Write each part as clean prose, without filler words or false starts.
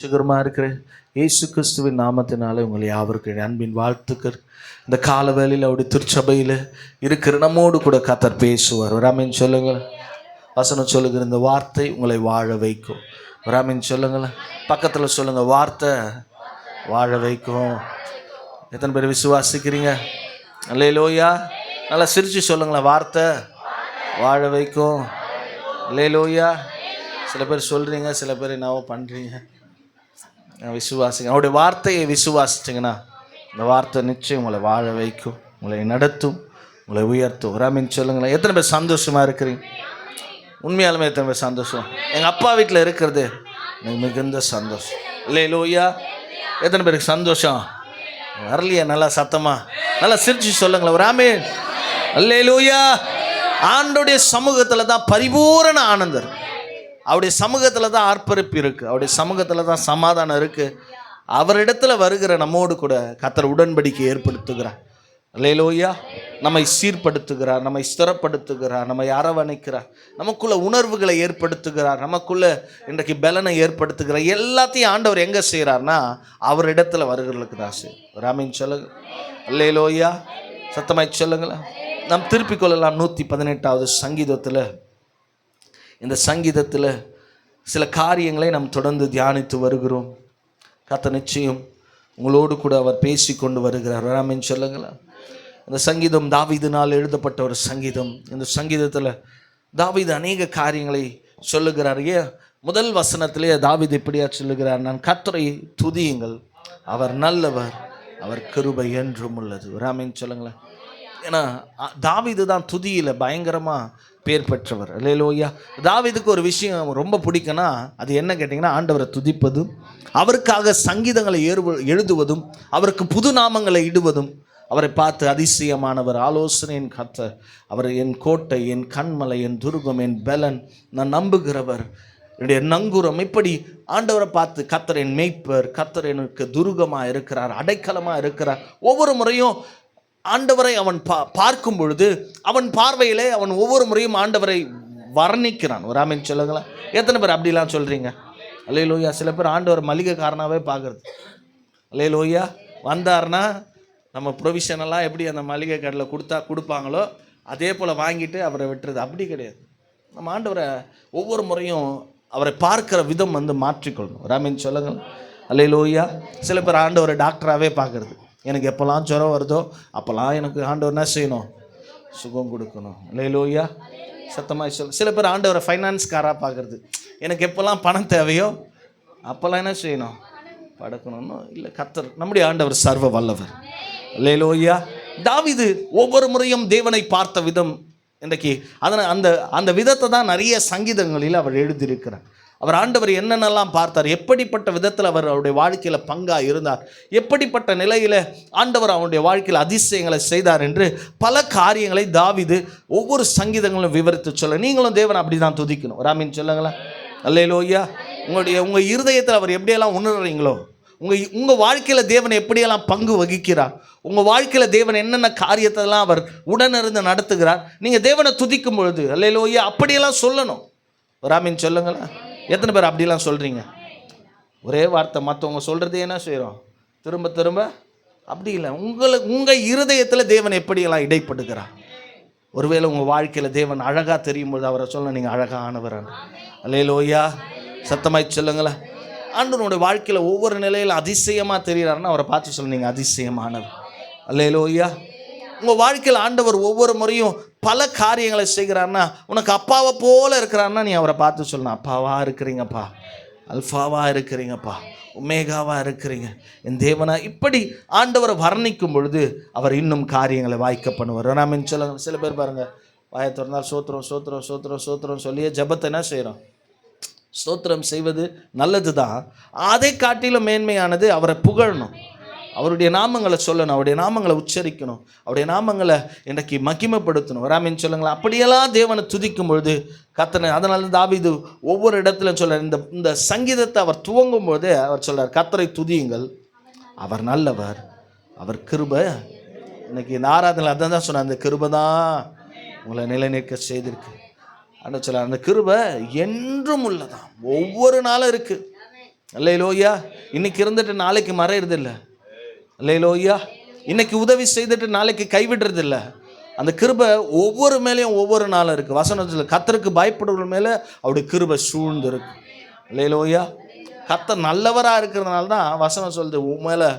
சுகரமாக இருக்கிற இயேசு கிறிஸ்துவின் நாமத்தினால உங்களை யாவருக்கு அன்பின் வாழ்த்துக்கள். இந்த கால வேளையில் அவருடைய திருச்சபையில் இருக்கிற நம்மோடு கூட கர்த்தர் பேசுவார். ராமின் சொல்லுங்கள். வசனம் சொல்லுகிற இந்த வார்த்தை உங்களை வாழ வைக்கும். ராமின் சொல்லுங்களேன். பக்கத்தில் சொல்லுங்கள், வார்த்தை வாழ வைக்கும். எத்தனை பேர் விசுவாசிக்கிறீங்க? அல்லேலூயா. நல்லா சிரித்து சொல்லுங்களேன், வார்த்தை வாழ வைக்கும். அல்லேலூயா. சில பேர் சொல்கிறீங்க, சில பேர் என்னவோ பண்ணுறீங்க. விசுவாசிங்க. அவருடைய வார்த்தையை விசுவாசிச்சிங்கன்னா இந்த வார்த்தை நிச்சயம் உங்களை வாழ வைக்கும், உங்களை நடத்தும், உங்களை உயர்த்தும். ராமின் சொல்லுங்களேன். எத்தனை பேர் சந்தோஷமாக இருக்கிறீங்க? உண்மையாலுமே எத்தனை பேர் சந்தோஷம்? எங்கள் அப்பா வீட்டில் இருக்கிறது எனக்கு மிகுந்த சந்தோஷம். அல்லேலூயா. எத்தனை பேருக்கு சந்தோஷம் வரலையா? நல்லா சத்தமா நல்லா சிரிச்சு சொல்லுங்களேன். ராமின். அல்லேலூயா. ஆண்டோடைய சமூகத்தில் தான் பரிபூரண ஆனந்தம். அவருடைய சமூகத்தில் தான் ஆர்ப்பரிப்பு இருக்குது. அவருடைய சமூகத்தில் தான் சமாதானம் இருக்குது. அவரிடத்துல வருகிற நம்மோடு கூட கர்த்தர் உடன்படிக்கை ஏற்படுத்துகிறார். அல்லேலூயா. நம்மை சீர்படுத்துகிறார், நம்மை ஸ்திரப்படுத்துகிறார், நம்மை அரவணைக்கிறார், நமக்குள்ள உணர்வுகளை ஏற்படுத்துகிறார், நமக்குள்ள இன்றைக்கு பலனை ஏற்படுத்துகிறார். எல்லாத்தையும் ஆண்டவர் எங்கே செய்கிறார்னா அவரிடத்துல வருகிறவர்களுக்கு தான் செய்யும். ராமின் சொல்லுங்க. அல்லேலூயா. சத்தமாய் சொல்லுங்களேன். நாம் திருப்பிக் கொள்ளலாம் 118வது சங்கீதத்தில். இந்த சங்கீதத்தில் சில காரியங்களை நாம் தொடர்ந்து தியானித்து வருகிறோம். கர்த்தர் நிச்சயம் உங்களோடு கூட அவர் பேசி கொண்டு வருகிறார். ராமின் சொல்லுங்களா. இந்த சங்கீதம் தாவீதினால் எழுதப்பட்ட ஒரு சங்கீதம். இந்த சங்கீதத்தில் தாவீது அநேக காரியங்களை சொல்லுகிறார். முதல் வசனத்திலே தாவீது எப்படியா சொல்லுகிறார்? நான் கர்த்தரை துதியுங்கள், அவர் நல்லவர், அவர் கிருபை என்றும் உள்ளது. ராமின் சொல்லுங்களேன். ஏன்னா தாவீது தான் துதியில் பயங்கரமாக பேர் பெற்றவர். அல்லேலூயா. தாவீதுக்கு ஒரு விஷயம் ரொம்ப பிடிக்குன்னா அது என்ன கேட்டிங்கன்னா, ஆண்டவரை துதிப்பதும், அவருக்காக சங்கீதங்களை எழுதுவதும், அவருக்கு புது நாமங்களை இடுவதும், அவரை பார்த்து அதிசயமானவர், ஆலோசனையின் கர்த்தர், அவர் என் கோட்டை, என் கண்மலை, என் துருகம், என் பலன், நான் நம்புகிறவர், என்னுடைய நங்கூரம். இப்படி ஆண்டவரை பார்த்து கர்த்தர் என் மேய்ப்பர், கர்த்தர் எனக்கு துருகமாக இருக்கிறார், அடைக்கலமாக இருக்கிறார். ஒவ்வொரு முறையும் ஆண்டவரை அவன் பார்க்கும் பொழுது அவன் பார்வையிலே அவன் ஒவ்வொரு முறையும் ஆண்டவரை வர்ணிக்கிறான். ஒரு ஆமீன் சொல்லுங்களேன். எத்தனை பேர் அப்படிலாம் சொல்கிறீங்க? அல்லேலூயா. சில பேர் ஆண்டவர் மளிகைக்காரனாகவே பார்க்குறது. அல்லேலூயா. வந்தார்னா நம்ம ப்ரொவிஷனெல்லாம் எப்படி அந்த மளிகை கடையில் கொடுப்பாங்களோ அதே போல் வாங்கிட்டு அவரை விட்டுறது. அப்படி கிடையாது. நம்ம ஆண்டவரை ஒவ்வொரு முறையும் அவரை பார்க்குற விதம் மாற்றிக்கொள்ளணும். ஒரு ஆமீன் சொல்லுங்கள். அல்லேலூயா. சில பேர் ஆண்டவரை டாக்டராகவே பார்க்குறது. எனக்கு எப்போல்லாம் ஜுரம் வருதோ அப்போல்லாம் எனக்கு ஆண்டவர் என்ன செய்யணும்? சுகம் கொடுக்கணும். அல்லேலூயா. சத்தமாக சொல்ல. சில பேர் ஆண்டவரை ஃபைனான்ஸ்காராக பார்க்குறது. எனக்கு எப்போல்லாம் பணம் தேவையோ அப்போல்லாம் என்ன செய்யணும்? படுக்கணும்னு இல்லை. கர்த்தர் நம்முடைய ஆண்டவர் சர்வ வல்லவர். அல்லேலூயா. தாவீது ஒவ்வொரு முறையும் தேவனை பார்த்த விதம் இன்றைக்கு அந்த விதத்தை தான் நிறைய சங்கீதங்களில் அவர் எழுதியிருக்கிறார். அவர் ஆண்டவர் என்னென்னலாம் பார்த்தார், எப்படிப்பட்ட விதத்தில் அவர் அவருடைய வாழ்க்கையில் பங்காக இருந்தார், எப்படிப்பட்ட நிலையில் ஆண்டவர் அவருடைய வாழ்க்கையில் அதிசயங்களை செய்தார் என்று பல காரியங்களை தாவீது ஒவ்வொரு சங்கீதங்களும் விவரித்து சொல்ல. நீங்களும் தேவனை அப்படி தான் துதிக்கணும். ராமின் சொல்லுங்களேன். அல்லேலூயா. உங்கள் இருதயத்தில் அவர் எப்படியெல்லாம் உணர்றீங்களோ, உங்கள் வாழ்க்கையில் தேவன் எப்படியெல்லாம் பங்கு வகிக்கிறார், உங்கள் வாழ்க்கையில் தேவன் என்னென்ன காரியத்தெல்லாம் அவர் உடனிருந்து நடத்துகிறார், நீங்கள் தேவனை துதிக்கும் பொழுது அல்லேலூயா அப்படியெல்லாம் சொல்லணும். ராமின் சொல்லுங்களேன். எத்தனை பேர் அப்படிலாம் சொல்கிறீங்க? ஒரே வார்த்தை மற்றவங்க சொல்கிறதே என்ன செய்கிறோம்? திரும்ப திரும்ப அப்படி இல்லை. உங்கள் இருதயத்தில் தேவன் எப்படியெல்லாம் இடைப்படுகிறார். ஒருவேளை உங்கள் வாழ்க்கையில் தேவன் அழகாக தெரியும்போது அவரை சொல்ல நீங்கள் அழகானவர். அல்லேலூயா. சத்தமாய் சொல்லுங்களேன். ஆண்டவனுடைய வாழ்க்கையில் ஒவ்வொரு நிலையில் அதிசயமாக தெரிகிறாருன்னா அவரை பார்த்து சொல்ல நீங்கள் அதிசயமானவர். அல்லேலூயா. உங்கள் வாழ்க்கையில் ஆண்டவர் ஒவ்வொரு முறையும் பல காரியங்களை செய்கிறார்னா, உனக்கு அப்பாவை போல இருக்கிறாருன்னா நீ அவரை பார்த்து சொல்லணும், அப்பாவாக இருக்கிறீங்கப்பா, அல்ஃபாவாக இருக்கிறீங்கப்பா, உமேகாவாக இருக்கிறீங்க என் தேவனா. இப்படி ஆண்டவரை வர்ணிக்கும் பொழுது அவர் இன்னும் காரியங்களை வாய்க்க பண்ணுவார். நான் சொல்லுங்க. சில பேர் பாருங்கள், வாயை திறந்தால் சோத்திரம் சோத்திரம் சோத்திரம் சோத்திரம் சொல்லியே ஜபத்தை என்ன செய்கிறோம்? ஸ்தோத்திரம் செய்வது நல்லது தான். அதை காட்டிலும் மேன்மையானது அவரை புகழணும், அவருடைய நாமங்களை சொல்லணும், அவருடைய நாமங்களை உச்சரிக்கணும், அவருடைய நாமங்களை இன்றைக்கு மகிமைப்படுத்தணும். ராமின் சொல்லுங்களேன். அப்படியெல்லாம் தேவனை துதிக்கும் பொழுது கர்த்தனை. அதனால தாவீது ஒவ்வொரு இடத்துல சொல்கிறார். இந்த சங்கீதத்தை அவர் துவங்கும் போது அவர் சொல்கிறார், கர்த்தரை துதியுங்கள், அவர் நல்லவர், அவர் கிருபை. இன்னைக்கு இந்த ஆராதனை அதான் தான் சொன்னார், அந்த கிருபை தான் உங்களை நிலைநிற்க செய்திருக்கு. அந்த சொல்ல அந்த கிருபை என்றும் உள்ளதான், ஒவ்வொரு நாளும் இருக்குது. அல்லேலூயா. இன்னைக்கு இருந்துட்டு நாளைக்கு மறையிறது இல்லை. அல்லேலூயா. இன்னைக்கு உதவி செய்துட்டு நாளைக்கு கைவிடுறது இல்லை. அந்த கிருபை ஒவ்வொரு மேலேயும் ஒவ்வொரு நாளும் இருக்குது. வசனத்தில் கர்த்தருக்கு பயப்படுற மேலே அவருடைய கிருபை சூழ்ந்து இருக்கு. அல்லேலூயா. கர்த்தர் நல்லவராக இருக்கிறதுனால தான் வசனம் சொல்லுது மேலே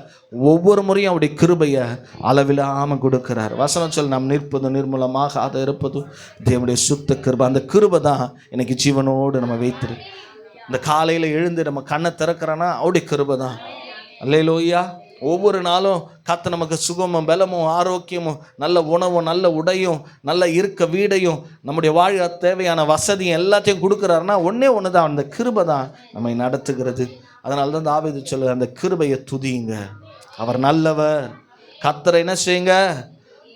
ஒவ்வொரு முறையும் அவருடைய கிருபையை அளவில்லாமல் கொடுக்கிறார். வசனம் சொல் நாம் நிற்பதும் நிர்மூலமாக அதை இருப்பதும் தேவனுடைய சுத்த கிருபை. அந்த கிருபை தான் இன்னைக்கு ஜீவனோடு நம்ம வைத்திரு. இந்த காலையில் எழுந்து நம்ம கண்ணை திறக்கிறோன்னா அவருடைய கிருபை தான். அல்லேலூயா. ஒவ்வொரு நாளும் கர்த்தர் நமக்கு சுகமும் பலமும் ஆரோக்கியமும் நல்ல உணவும் நல்ல உடையும் நல்ல இருக்க வீடையும் நம்முடைய வாழ தேவையான வசதியும் எல்லாத்தையும் கொடுக்குறாருன்னா ஒன்றே ஒன்று தான், அந்த கிருபை தான் நம்மை நடத்துகிறது. அதனால தான் தாவீது சொல்லுங்க, அந்த கிருபையை துதியுங்க, அவர் நல்லவர். கர்த்தரை என்ன செய்யுங்க,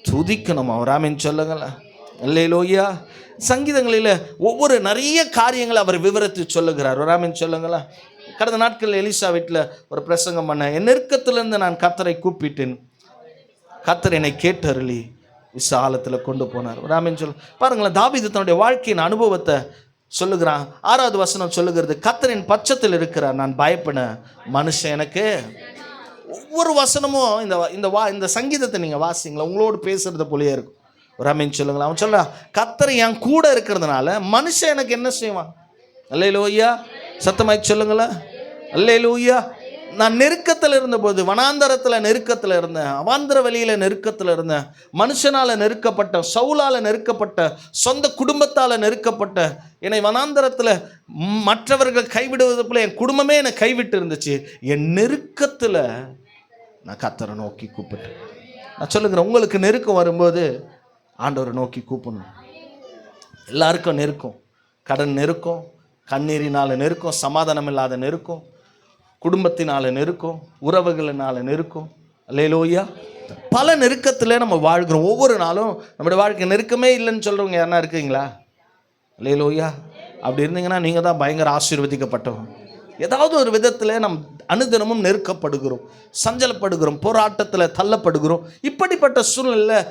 துதிக்கணும். அவர் ஆமென் சொல்லுங்களேன். அல்லேலூயா. சங்கீதங்களில் ஒவ்வொரு நிறைய காரியங்களை அவர் விவரித்து சொல்லுகிறார். ஒரு ஆமென் சொல்லுங்களேன். கடந்த நாட்களில் எலிசா வீட்டில் ஒரு பிரசங்கம் பண்ண, என் நெருக்கத்திலிருந்து நான் கர்த்தரை கூப்பிட்டேன், கர்த்தர் என்னை கேட்டருளி விசாலத்தில் கொண்டு போனார். ஒரு ஆமென் சொல் பாருங்களேன். தாவீது தன்னுடைய வாழ்க்கையின் அனுபவத்தை சொல்லுகிறான். 6வது வசனம் சொல்லுகிறது, கர்த்தரின் பட்சத்தில் இருக்கிறார், நான் பயப்பட மனுஷன் எனக்கு. ஒவ்வொரு வசனமும் இந்த சங்கீதத்தை நீங்கள் வாசிங்களா உங்களோடு பேசுறது போலயே இருக்கும். ஒரு ஆமென் சொல்லுங்களா. அவன் சொல்றான், கர்த்தர் என் கூட இருக்கிறதுனால மனுஷன் எனக்கு என்ன செய்வான். அல்லேலூயா. சத்தமாய் சொல்லுங்களா. அல்லேலூயா. நான் நெருக்கத்தில் இருந்தபோது, வனாந்தரத்தில் நெருக்கத்தில் இருந்தேன், அவாந்திர வெளியில் நெருக்கத்தில் இருந்தேன், மனுஷனால் நெருக்கப்பட்ட, சவுலால் நெருக்கப்பட்ட, சொந்த குடும்பத்தால் நெருக்கப்பட்ட, என்னை வனாந்தரத்தில் மற்றவர்கள் கைவிடுவது போல என் குடும்பமே என்னை கைவிட்டு இருந்துச்சு. என் நெருக்கத்தில் நான் கர்த்தரை நோக்கி கூப்பிட்டேன். நான் சொல்லுகிறேன், உங்களுக்கு நெருக்கம் வரும்போது ஆண்டவரை நோக்கி கூப்பிடணும். எல்லாருக்கும் நெருக்கம், கடன் நெருக்கம், கண்ணீரினால் நெருக்கம், சமாதானம் இல்லாத நெருக்கம், குடும்பத்தினால நெருக்கம், உறவுகளினால நெருக்கம். அல்லேலூயா. பல நெருக்கத்தில் நம்ம வாழ்கிறோம். ஒவ்வொரு நாளும் நம்முடைய வாழ்க்கை நெருக்கமே இல்லைன்னு சொல்கிறவங்க யாருன்னா இருக்கீங்களா? அல்லேலூயா. அப்படி இருந்தீங்கன்னா நீங்கள் தான் பயங்கர ஆசீர்வதிக்கப்பட்டவங்க. ஏதாவது ஒரு விதத்தில் நம் அனுதினமும் நெருக்கப்படுகிறோம், சஞ்சலப்படுகிறோம், போராட்டத்தில் தள்ளப்படுகிறோம். இப்படிப்பட்ட சூழ்நிலையில்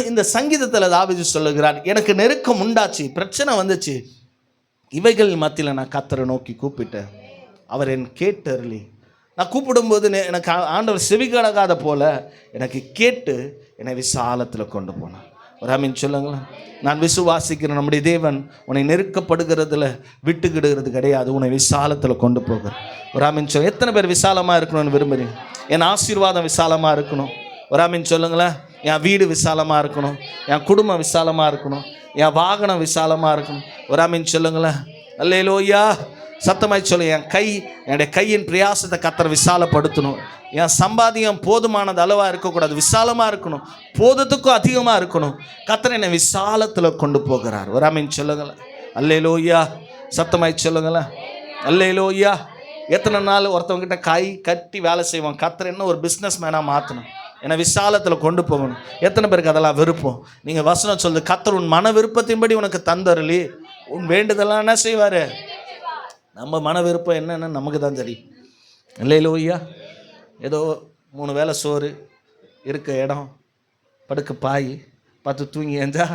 இந்த சங்கீதத்தில் தாவீது சொல்லுகிறார், எனக்கு நெருக்கம் உண்டாச்சு, பிரச்சனை வந்துச்சு, இவைகள் மத்தியில் நான் கர்த்தரை நோக்கி கூப்பிட்டேன், அவர் என் கேட்டருளி. நான் கூப்பிடும்போது எனக்கு ஆண்டவர் செவிகடகாத போல எனக்கு கேட்டு என்னை விசாலத்தில் கொண்டு போனார். ஒரு ஆமென் சொல்லுங்களேன். நான் விசுவாசிக்கிறேன், நம்முடைய தேவன் உன்னை நெருக்கப்படுகிறதுல விட்டுக்கிடுகிறது கிடையாது, உன்னை விசாலத்தில் கொண்டு போகிறார். ஒரு ஆமென் சொல்ல. எத்தனை பேர் விசாலமாக இருக்கணும்னு விரும்புகிறீங்க? என் ஆசீர்வாதம் விசாலமாக இருக்கணும். ஒரு ஆமென் சொல்லுங்களேன். என் வீடு விசாலமாக இருக்கணும், என் குடும்பம் விசாலமாக இருக்கணும், என் வாகனம் விசாலமாக இருக்கணும். ஒரு ஆமென் சொல்லுங்களேன். அல்லேலூயா. சத்தமாய் சொல்லு. என்னுடைய கையின் பிரயாசத்தை கர்த்தர் விசாலப்படுத்தணும். என் சம்பாதியம் போதுமானது அளவாக இருக்கக்கூடாது, விசாலமாக இருக்கணும், போதுத்துக்கும் அதிகமாக இருக்கணும். கர்த்தர் என்னை விசாலத்தில் கொண்டு போகிறார். ஒரு ஆமென் சொல்லுங்களேன். அல்லேலூயா. சத்தமாய் சொல்லுங்களேன். அல்லேலூயா. எத்தனை நாள் ஒருத்தவங்கிட்ட கை கட்டி வேலை செய்வான், கர்த்தர் என்ன ஒரு பிஸ்னஸ் மேனாக மாற்றணும், என்னை விசாலத்தில் கொண்டு போகணும். எத்தனை பேருக்கு அதெல்லாம் விருப்பம்? நீங்கள் வசனம் சொல்லுது, கர்த்தர் உன் மன விருப்பத்தின்படி உனக்கு தந்தருளி உன் வேண்டுதெல்லாம் என்ன செய்வார்? நம்ம மன விருப்பம் என்னன்னு நமக்கு தான் தெரியும். இல்லையிலோய்யா. ஏதோ 3 வேளை சோறு, இருக்க இடம், படுக்க பாய், பார்த்து தூங்கி ஏஞ்சா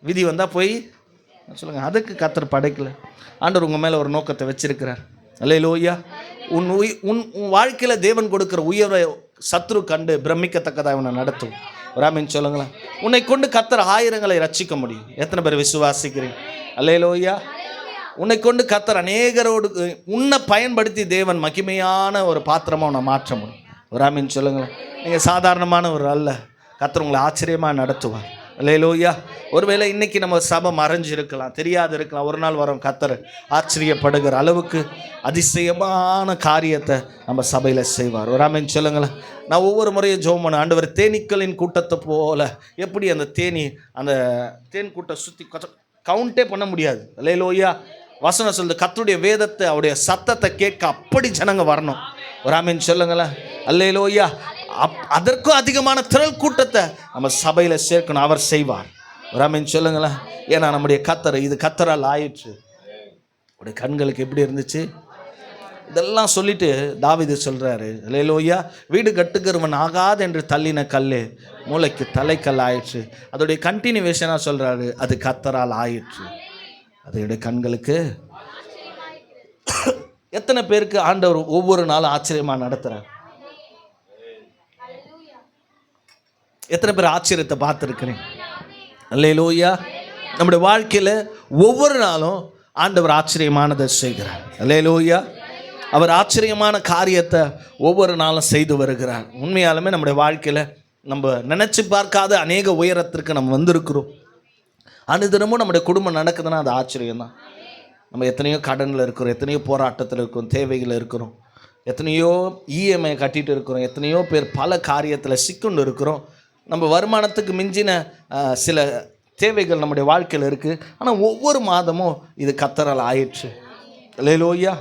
விதி வந்தால் போய் சொல்லுங்கள். அதுக்கு கர்த்தர் படைக்கல. ஆண்டவர் உங்கள் மேலே ஒரு நோக்கத்தை வச்சிருக்கிறார். அல்லேலூயா. உன் வாழ்க்கையில் தேவன் கொடுக்குற உயர்வை சத்ரு கண்டு பிரமிக்கத்தக்கதாக உன்னை நடத்தும். ஒரு ஆமென் சொல்லுங்களேன். உன்னை கொண்டு கர்த்தர் ஆயிரங்களை ரட்சிக்க முடியும். எத்தனை பேர் விசுவாசிக்கிறீங்க? அல்லேலூயா. உன்னை கொண்டு கர்த்தர் அநேகரோடு உன்னை பயன்படுத்தி தேவன் மகிமையான ஒரு பாத்திரமாக உன்னை மாற்ற முடியும். ஒரு ஆமென் சொல்லுங்களேன். நீங்கள் சாதாரணமானவர் அல்ல, கர்த்தர் உங்களை ஆச்சரியமாக நடத்துவார். அல்லேலூயா. ஒருவேளை இன்னைக்கு நம்ம சபை மறைஞ்சு இருக்கலாம், தெரியாது இருக்கலாம். ஒரு நாள் வரும் கர்த்தர் ஆச்சரியப்படுகிற அளவுக்கு அதிசயமான காரியத்தை நம்ம சபையில் செய்வார். ஒரு ஆமென் சொல்லுங்களேன். நான் ஒவ்வொரு முறையும் ஜெபம் பண்ண, ஆண்டவர் தேனீக்களின் கூட்டத்தை போல, எப்படி அந்த தேன் கூட்டம் சுற்றி கவுண்டே பண்ண முடியாது. அல்லேலூயா. வசனம் சொல்லுது, கர்த்தருடைய வேதத்தை, அவருடைய சத்தத்தை கேட்க அப்படி ஜனங்க வரணும். ஒரு ஆமென் சொல்லுங்களேன். அல்லேலூயா. அதற்கும் அதிகமான திரள் கூட்டத்தை நம்ம சபையில் சேர்க்கணும். அவர் செய்வார். ஒரு ஆமென் சொல்லுங்களேன். ஏன்னா நம்முடைய கர்த்தர், இது கர்த்தரால் ஆயிற்று. உடைய கண்களுக்கு எப்படி இருந்துச்சு? இதெல்லாம் சொல்லிட்டு தாவீது சொல்கிறாரு, அல்லேலூயா. வீடு கட்டுகிறவன் ஆகாது என்று தள்ளின கல் மூளைக்கு தலைக்கல் ஆயிற்று. அதோடைய கண்டினியூவேஷனாக சொல்கிறாரு, அது கர்த்தரால் ஆயிற்று, அதோடைய கண்களுக்கு. எத்தனை பேருக்கு ஆண்டவர் ஒவ்வொரு நாளும் ஆச்சரியமாக நடத்துகிறார்? எத்தனை பேர் ஆச்சரியத்தை பார்த்துருக்கிறேன்? அல்லேலூயா. நம்முடைய வாழ்க்கையில் ஒவ்வொரு நாளும் ஆண்டவர் ஆச்சரியமானதை செய்கிறார். அல்லேலூயா. அவர் ஆச்சரியமான காரியத்தை ஒவ்வொரு நாளும் செய்து வருகிறார். உண்மையாலுமே நம்முடைய வாழ்க்கையில் நம்ம நினச்சி பார்க்காத அநேக உயரத்திற்கு நம்ம வந்திருக்கிறோம். அனுதினமும் நம்முடைய குடும்பம் நடக்குதுன்னா அது ஆச்சரியம்தான். நம்ம எத்தனையோ கடனில் இருக்கிறோம், எத்தனையோ போராட்டத்தில் இருக்கிறோம், தேவைகள் இருக்கிறோம், எத்தனையோ இஎம்ஐ கட்டிகிட்டு இருக்கிறோம், எத்தனையோ பேர் பல காரியத்தில் சிக்கொண்டு இருக்கிறோம். நம்ம வருமானத்துக்கு மிஞ்சின சில தேவைகள் நம்முடைய வாழ்க்கையில் இருக்குது. ஆனால் ஒவ்வொரு மாதமும் இது கர்த்தரால் ஆயிற்று. அல்லேலூயா.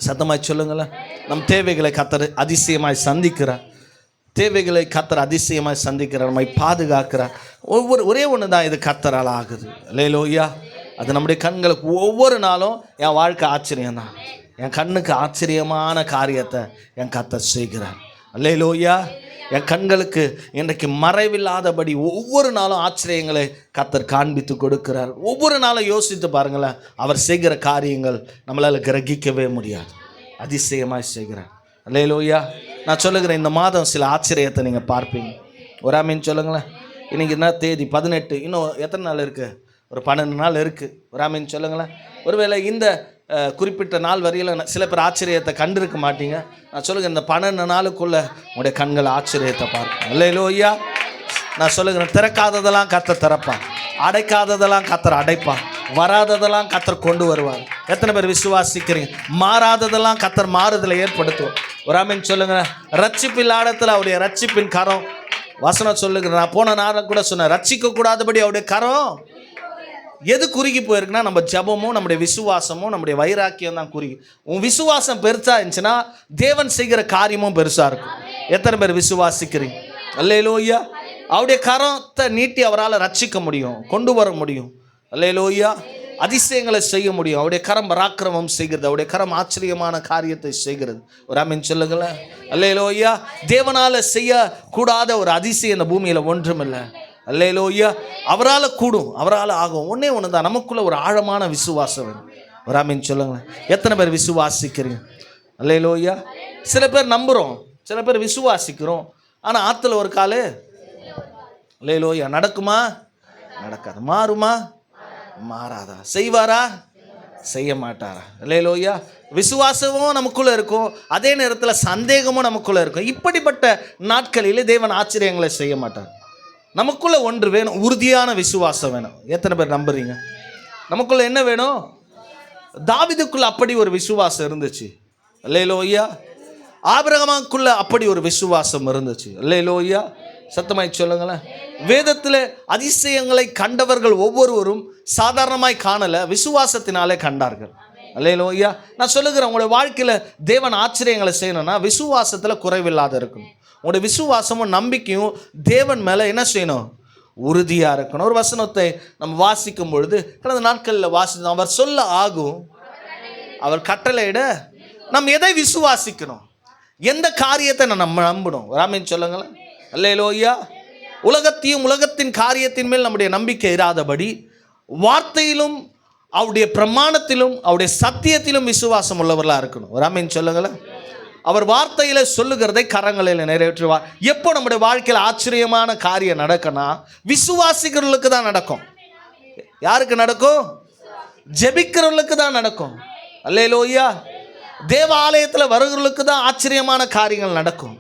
சத்தமாய் சொல்லுங்களேன். நம் தேவைகளை கர்த்தர் அதிசயமாய் சந்திக்கிறார். தேவைகளை கர்த்தர் அதிசயமாய் சந்திக்கிறார், நம்மை பாதுகாக்கிறார். ஒரே ஒன்று தான் இது கர்த்தரால் ஆகுது. அல்லேலூயா. அது நம்முடைய கண்களுக்கு ஒவ்வொரு நாளும் என் வாழ்க்கை ஆச்சரியம்தான். என் கண்ணுக்கு ஆச்சரியமான காரியத்தை என் கர்த்தர் செய்கிறார். அல்லேலூயா. என் கண்களுக்கு இன்றைக்கு மறைவில்லாதபடி ஒவ்வொரு நாளும் ஆச்சரியங்களை கர்த்தர் காண்பித்து கொடுக்கிறார். ஒவ்வொரு நாளும் யோசித்து பாருங்களேன், அவர் செய்கிற காரியங்கள் நம்மளால் கிரகிக்கவே முடியாது. அதிசயமாக செய்கிறார். அல்லேலூயா. நான் சொல்லுகிறேன், இந்த மாதம் சில ஆச்சரியத்தை நீங்கள் பார்ப்பீங்க. ஒரு ஆமீன் சொல்லுங்களேன். இன்றைக்கி என்ன தேதி? 18. இன்னும் எத்தனை நாள் இருக்குது? ஒரு 12 நாள் இருக்குது. ஒரு ஆமீன் சொல்லுங்களேன். ஒருவேளை இந்த குறிப்பிட்ட நாள் வரையில் சில பேர் ஆச்சரியத்தை கண்டிருக்க மாட்டீங்க. நான் சொல்லுகிறேன், இந்த 12 நாளுக்குள்ளே உங்களுடைய கண்கள் ஆச்சரியத்தை பார்க்கும். அல்லேலூயா. நான் சொல்லுகிறேன், திறக்காததெல்லாம் கர்த்தர் திறப்பான், அடைக்காததெல்லாம் கர்த்தர் அடைப்பான், வராததெல்லாம் கர்த்தர் கொண்டு வருவார். எத்தனை பேர் விசுவாசிக்கிறீங்க? மாறாததெல்லாம் கர்த்தர் மாறுதலை ஏற்படுத்துவோம். ஒரு ஆமீன் சொல்லுங்கள். ரட்சிப்பில் ஆடத்தில் அவருடைய ரட்சிப்பின் கரம். வசனம் சொல்லுகிறேன், நான் போன நாள் கூட சொன்னேன், ரட்சிக்க கூடாதபடி அவருடைய கரம் எது குறுகி போயிருக்குன்னா நம்ம ஜபமும் நம்முடைய விசுவாசமும் நம்முடைய வைராக்கியம் தான் குறுகி. உன் விசுவாசம் பெருசாக இருந்துச்சுன்னா தேவன் செய்கிற காரியமும் பெருசாக இருக்கும். எத்தனை பேர் விசுவாசிக்கிறீங்க? அல்லேலூயா. அவருடைய கரத்தை நீட்டி அவரால் ரட்சிக்க முடியும், கொண்டு வர முடியும். அல்லேலூயா. அதிசயங்களை செய்ய முடியும். அவருடைய கரம் பராக்கிரமம் செய்கிறது. அவருடைய கரம் ஆச்சரியமான காரியத்தை செய்கிறது. ஒரு ஆமீன் சொல்லுங்களேன். அல்லேலூயா. தேவனால் செய்யக்கூடாத ஒரு அதிசயம் இந்த பூமியில் ஒன்றுமில்லை. அல்லேலூயா. அவரால் கூடும், அவரால் ஆகும். ஒன்றே ஒன்று தான், நமக்குள்ள ஒரு ஆழமான விசுவாசம் வேணும். ஒரு ஆமீன் சொல்லுங்களேன். எத்தனை பேர் விசுவாசிக்கிறீங்க? அல்லேலூயா. சில பேர் நம்புகிறோம், சில பேர் விசுவாசிக்கிறோம், ஆனால் ஆற்றுல ஒரு காலு. அல்லேலூயா. நடக்குமா? நடக்காது. மாறுமா? மாறாதா? செய்வாரா? செய்ய மாட்டாரா? அல்லேலூயா. விசுவாசமும் நமக்குள்ளே இருக்கும், அதே நேரத்தில் சந்தேகமும் நமக்குள்ளே இருக்கும். இப்படிப்பட்ட நாட்களில் தேவன் ஆச்சரியங்களை செய்ய மாட்டார். நமக்குள்ளே ஒன்று வேணும், உறுதியான விசுவாசம் வேணும். எத்தனை பேர் நம்புறீங்க? நமக்குள்ளே என்ன வேணும்? தாவீதுக்குள்ள அப்படி ஒரு விசுவாசம் இருந்துச்சு. அல்லேலூயா. ஆபிரகாமுக்குள்ள அப்படி ஒரு விசுவாசம் இருந்துச்சு. அல்லேலூயா. சத்தமாய் சொல்லுங்களேன். வேதத்தில் அதிசயங்களை கண்டவர்கள் ஒவ்வொருவரும் சாதாரணமாய் காணலை, விசுவாசத்தினாலே கண்டார்கள். அல்லேலூயா. நான் சொல்லுகிறேன், உங்களுடைய வாழ்க்கையில் தேவன் ஆச்சரியங்களை செய்யணும்னா விசுவாசத்தில் குறைவில்லாத இருக்கணும். உங்களுடைய விசுவாசமும் நம்பிக்கையும் தேவன் மேலே என்ன செய்யணும்? உறுதியாக இருக்கணும். ஒரு வசனத்தை நம்ம வாசிக்கும் பொழுது கடந்த நாட்களில் வாசித்தோம். அவர் சொல்ல ஆகும், அவர் கட்டளையிட நம்ம எதை விசுவாசிக்கணும்? எந்த காரியத்தை நம்ம நம்பணும்? ஆமென் சொல்லுங்களேன். அல்லேலூயா. உலகத்தையும் உலகத்தின் காரியத்தின் மேல் நம்முடைய நம்பிக்கை இராதபடி வார்த்தையிலும் அவருடைய பிரமாணத்திலும் அவருடைய சத்தியத்திலும் விசுவாசம் உள்ளவர்களாக இருக்கணும். ஆமென் சொல்லுங்களேன். அவர் வார்த்தையில் சொல்லுகிறதை கரங்களில் நிறைவேற்றுவார். எப்போ நம்முடைய வாழ்க்கையில் ஆச்சரியமான காரியம் நடக்கும்னா விசுவாசிக்கிறவர்களுக்கு தான் நடக்கும். யாருக்கு நடக்கும்? ஜெபிக்கிறவர்களுக்கு தான் நடக்கும். அல்லேலூயா. தேவாலயத்தில் வருகிறவர்களுக்கு தான் ஆச்சரியமான காரியங்கள் நடக்கும்.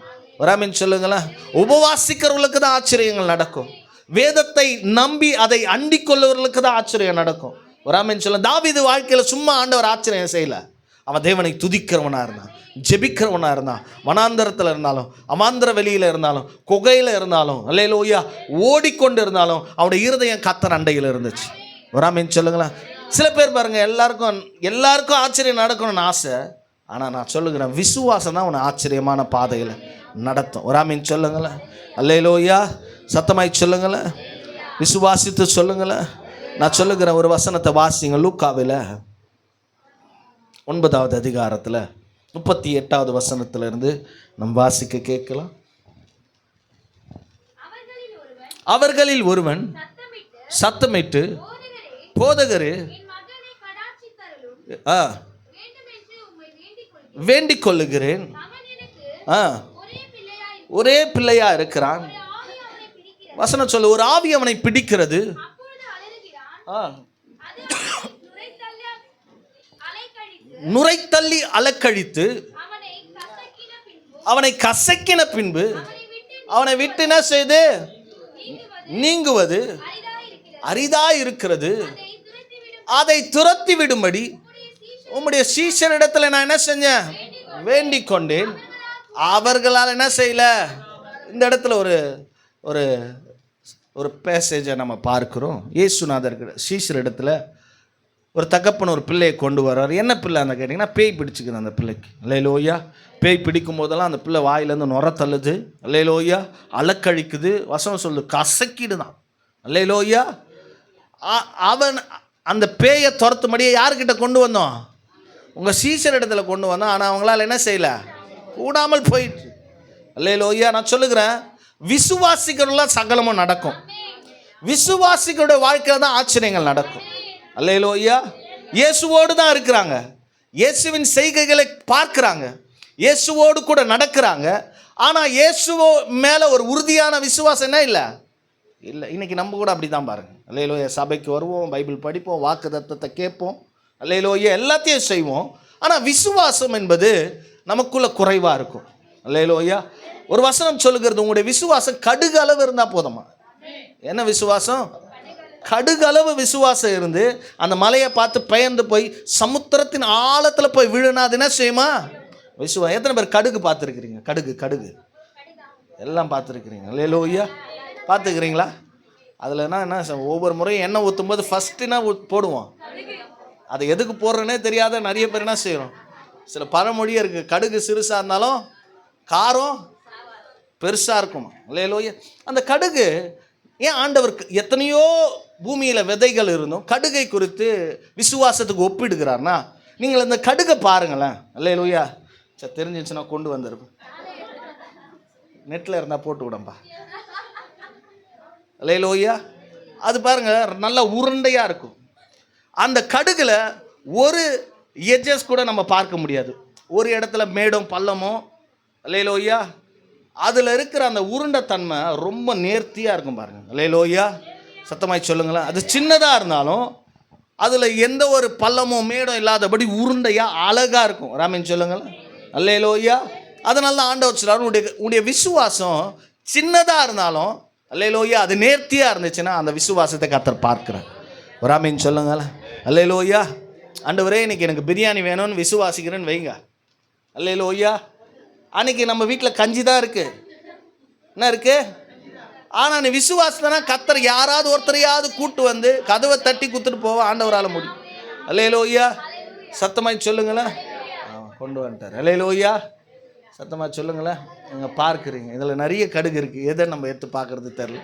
ஆமென் சொல்லுங்களேன். உபவாசிக்கிறவர்களுக்கு தான் ஆச்சரியங்கள் நடக்கும். வேதத்தை நம்பி அதை அண்டிக் கொள்ளுவர்களுக்கு தான் ஆச்சரியம் நடக்கும். ஆமென் சொல்ல. தாவீது வாழ்க்கையில் சும்மா ஆண்டவர் ஆச்சரியம் செய்யல. அவன் தேவனை துதிக்கிறவனாக இருந்தான், ஜெபிக்கிறவனாக இருந்தான். வனாந்தரத்தில் இருந்தாலும், அமாந்திர வெளியில் இருந்தாலும், குகையில் இருந்தாலும், அல்லேலூயா, ஓடிக்கொண்டு இருந்தாலும் அவனுடைய இருதயம் கர்த்தர் அண்டையில் இருந்துச்சு. ஆமென் சொல்லுங்களேன். சில பேர் பாருங்க, எல்லாருக்கும் ஆச்சரியம் நடக்கணும்னு ஆசை. ஆனால் நான் சொல்லுகிறேன், விசுவாசம் தான் அவனை ஆச்சரியமான பாதையில் நடத்தும். ஆமென் சொல்லுங்களேன். அல்லேலூயா. சத்தமாய் சொல்லுங்களேன். விசுவாசித்து சொல்லுங்களேன். நான் சொல்லுகிறேன், ஒரு வசனத்தை வாசிங்க. லூக்காவில் 9வது அதிகாரத்தில் 38வது வசனத்திலிருந்து நம்ம வாசிக்க கேட்கலாம். அவர்களில் ஒருவன் சத்தமிட்டு, போதகரே வேண்டிக் கொள்ளுகிறேன். ஒரே பிள்ளையா இருக்கிறான். வசனம் சொல்லு, ஒரு ஆவி அவனை பிடிக்கிறது. நுரைத்தள்ளி அலக்கழித்து அவனை கசக்கின பின்பு அவனை விட்டு என்ன செய்து நீங்குவது அரிதா இருக்கிறது. அதை துரத்தி விடும்படி உம்முடைய சீஷரிடத்துல நான் என்ன செஞ்சேன்? வேண்டிக் கொண்டேன். அவர்களால் என்ன செய்யல? இந்த இடத்துல ஒரு ஒரு ஒரு பேசேஜை நம்ம பார்க்கிறோம். இயேசுநாதர் சீஷர் இடத்துல ஒரு தகப்பன் ஒரு பிள்ளையை கொண்டு வர்றார். என்ன பிள்ளை அந்த கேட்டிங்கன்னா, பேய் பிடிச்சிக்குது அந்த பிள்ளைக்கு. அல்லேலூயா. பேய் பிடிக்கும் போதெல்லாம் அந்த பிள்ளை வாயிலேருந்து நுர தள்ளுது. அல்லேலூயா. அலக்கழிக்குது. வசனம் சொல்லு, கசக்கிடுதான். அல்லேலூயா. அவன் அந்த பேயை துரத்தும்படியே யாருக்கிட்ட கொண்டு வந்தோம்? உங்கள் சீஷர் இடத்துல கொண்டு வந்தோம். ஆனால் அவங்களால என்ன செய்யல? கூடாமல் போயிட்டு. அல்லேலூயா. நான் சொல்லுகிறேன், விசுவாசிகளெல்லாம் சகலமும் நடக்கும். விசுவாசிகளுடைய வாழ்க்கையில் தான் ஆச்சரியங்கள் நடக்கும். அல்லேலூயா. இயேசுவோடு தான் இருக்கிறாங்க. இயேசுவின் செய்கைகளை பார்க்குறாங்க. இயேசுவோடு கூட நடக்கிறாங்க. ஆனால் இயேசுவோ மேலே ஒரு உறுதியான விசுவாசம் என்ன இல்லை? இன்னைக்கு நம்ம கூட அப்படி தான் பாருங்கள். அல்லேலூயா. சபைக்கு வருவோம், பைபிள் படிப்போம், வாக்கு தத்தத்தை கேட்போம். அல்லேலூயா. எல்லாத்தையும் செய்வோம். ஆனால் விசுவாசம் என்பது நமக்குள்ள குறைவாக இருக்கும். அல்லேலூயா. ஒரு வசனம் சொல்லுகிறது, உங்களுடைய விசுவாசம் கடுகு அளவு இருந்தால் போதுமா? என்ன விசுவாசம்? கடுகு அளவு விசுவாசம் இருந்து அந்த மலையை பார்த்து பயந்து போய் சமுத்திரத்தின் ஆழத்தில் போய் விழுனா அது என்ன செய்யுமா? விசுவாசம். எத்தனை பேர் கடுகு பார்த்துருக்கிறீங்க? கடுகு எல்லாம் பார்த்துருக்கிறீங்க. அல்லேலூயா. பார்த்துக்கிறீங்களா? அதில் என்ன ஒவ்வொரு முறையும் எண்ணெய் ஊற்றும் போது ஃபஸ்ட்டுனா போடுவோம். அது எதுக்கு போடுறேன்னே தெரியாத நிறைய பேர் என்ன செய்கிறோம்? சில பழமொழியே இருக்குது, கடுகு சிறுசாக இருந்தாலும் காரம் பெருசாக இருக்கும். அல்லேலூயா. அந்த கடுகு ஏன் ஆண்டவருக்கு எத்தனையோ பூமியில் விதைகள் இருந்தும் கடுகை குறித்து விசுவாசத்துக்கு ஒப்பிடுகிறார்னா, நீங்கள் அந்த கடுகை பாருங்களேன். அல்லேலூயா. சரி, தெரிஞ்சிச்சுன்னா கொண்டு வந்திருப்பேன். நெட்டில் இருந்தால் போட்டு விடம்பா. அல்லேலூயா. அது பாருங்க, நல்லா உருண்டையாக இருக்கும். அந்த கடுகில் ஒரு எட்ஜஸ் கூட நம்ம பார்க்க முடியாது. ஒரு இடத்துல மேடும் பள்ளமோ. அல்லேலூயா. அதில் இருக்கிற அந்த உருண்டை தன்மை ரொம்ப நேர்த்தியாக இருக்கும் பாருங்கள். அல்லேலூயா. சத்தமாய் சொல்லுங்களேன். அது சின்னதாக இருந்தாலும் அதில் எந்த ஒரு பள்ளமோ மேடும் இல்லாதபடி உருண்டையாக அழகாக இருக்கும். ராமன் சொல்லுங்களேன். அல்லேலூயா. அதனால தான் ஆண்டவர் சொல்றார், உன்னுடைய விசுவாசம் சின்னதாக இருந்தாலும் அல்லேலூயா அது நேர்த்தியாக இருந்துச்சுன்னா அந்த விசுவாசத்தை கர்த்தர் பார்க்கிறார். ராமன் சொல்லுங்களேன். அல்லேலூயா. ஆண்டவரே, இன்னைக்கு எனக்கு பிரியாணி வேணும்னு விசுவாசிக்கிறேன்னு வைங்க. அல்லேலூயா. அன்னைக்கு நம்ம வீட்டில் கஞ்சி தான் இருக்குது, என்ன இருக்குது? ஆனால் நீ விசுவாசனா கர்த்தர் யாராவது ஒருத்தரையாவது கூட்டு வந்து கதவை தட்டி குத்துட்டு போவ ஆண்டவரால் முடியும். அல்லேலூயா. சத்தமாய் சொல்லுங்களேன். கொண்டு வந்துட்டார். அல்லேலூயா. சத்தமாக சொல்லுங்களேன். நீங்கள் பார்க்குறீங்க, இதில் நிறைய கடுகு இருக்குது. எதை நம்ம எடுத்து பார்க்குறது தெரில.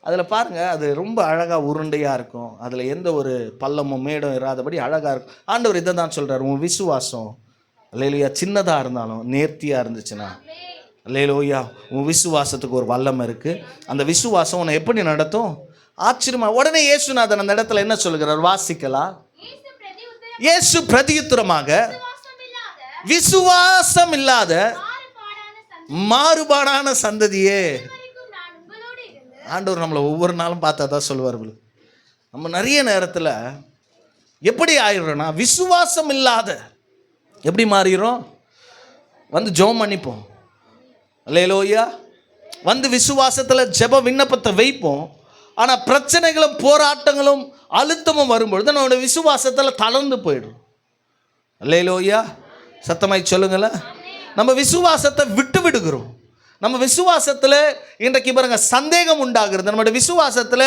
அதில் பாருங்கள், அது ரொம்ப அழகாக உருண்டையாக இருக்கும். அதில் எந்த ஒரு பள்ளமும் மேடும் இராதபடி அழகாக இருக்கும். ஆண்டவர் இதை தான் சொல்கிறார், உன் விசுவாசம் அல்லேலூயா சின்னதாக இருந்தாலும் நேர்த்தியாக இருந்துச்சுன்னா, அல்லேலூயா உன் விசுவாசத்துக்கு ஒரு வல்லமை இருக்குது. அந்த விசுவாசம் உன்னை எப்படி நடத்தும்? ஆச்சரியமா. உடனே இயேசுநாதன் அந்த இடத்துல என்ன சொல்கிறார்? வாசிக்கலாம். இயேசு பிரதியுத்தரமாக, விசுவாசம் இல்லாத மாறுபாடான சந்ததியே. ஆண்டவர் நம்மளை ஒவ்வொரு நாளும் பார்த்தா தான் சொல்லுவார்கள். நம்ம நிறைய நேரத்தில் எப்படி ஆயிடுறோன்னா, விசுவாசம் இல்லாத எப்படி மாறிடுறோம்? வந்து ஜெபம் பண்ணிப்போம். அல்லேலூயா. வந்து விசுவாசத்தில் ஜெப விண்ணப்பத்தை வைப்போம். ஆனால் பிரச்சனைகளும் போராட்டங்களும் அழுத்தமும் வரும்பொழுது நம்மளுடைய விசுவாசத்தில் தளர்ந்து போயிடும். அல்லேலூயா. சத்தமாய் சொல்லுங்களேன். நம்ம விசுவாசத்தை விட்டு விடுகிறோம். நம்ம விசுவாசத்தில் இன்றைக்கு பாருங்க சந்தேகம் உண்டாகிறது. நம்மளுடைய விசுவாசத்தில்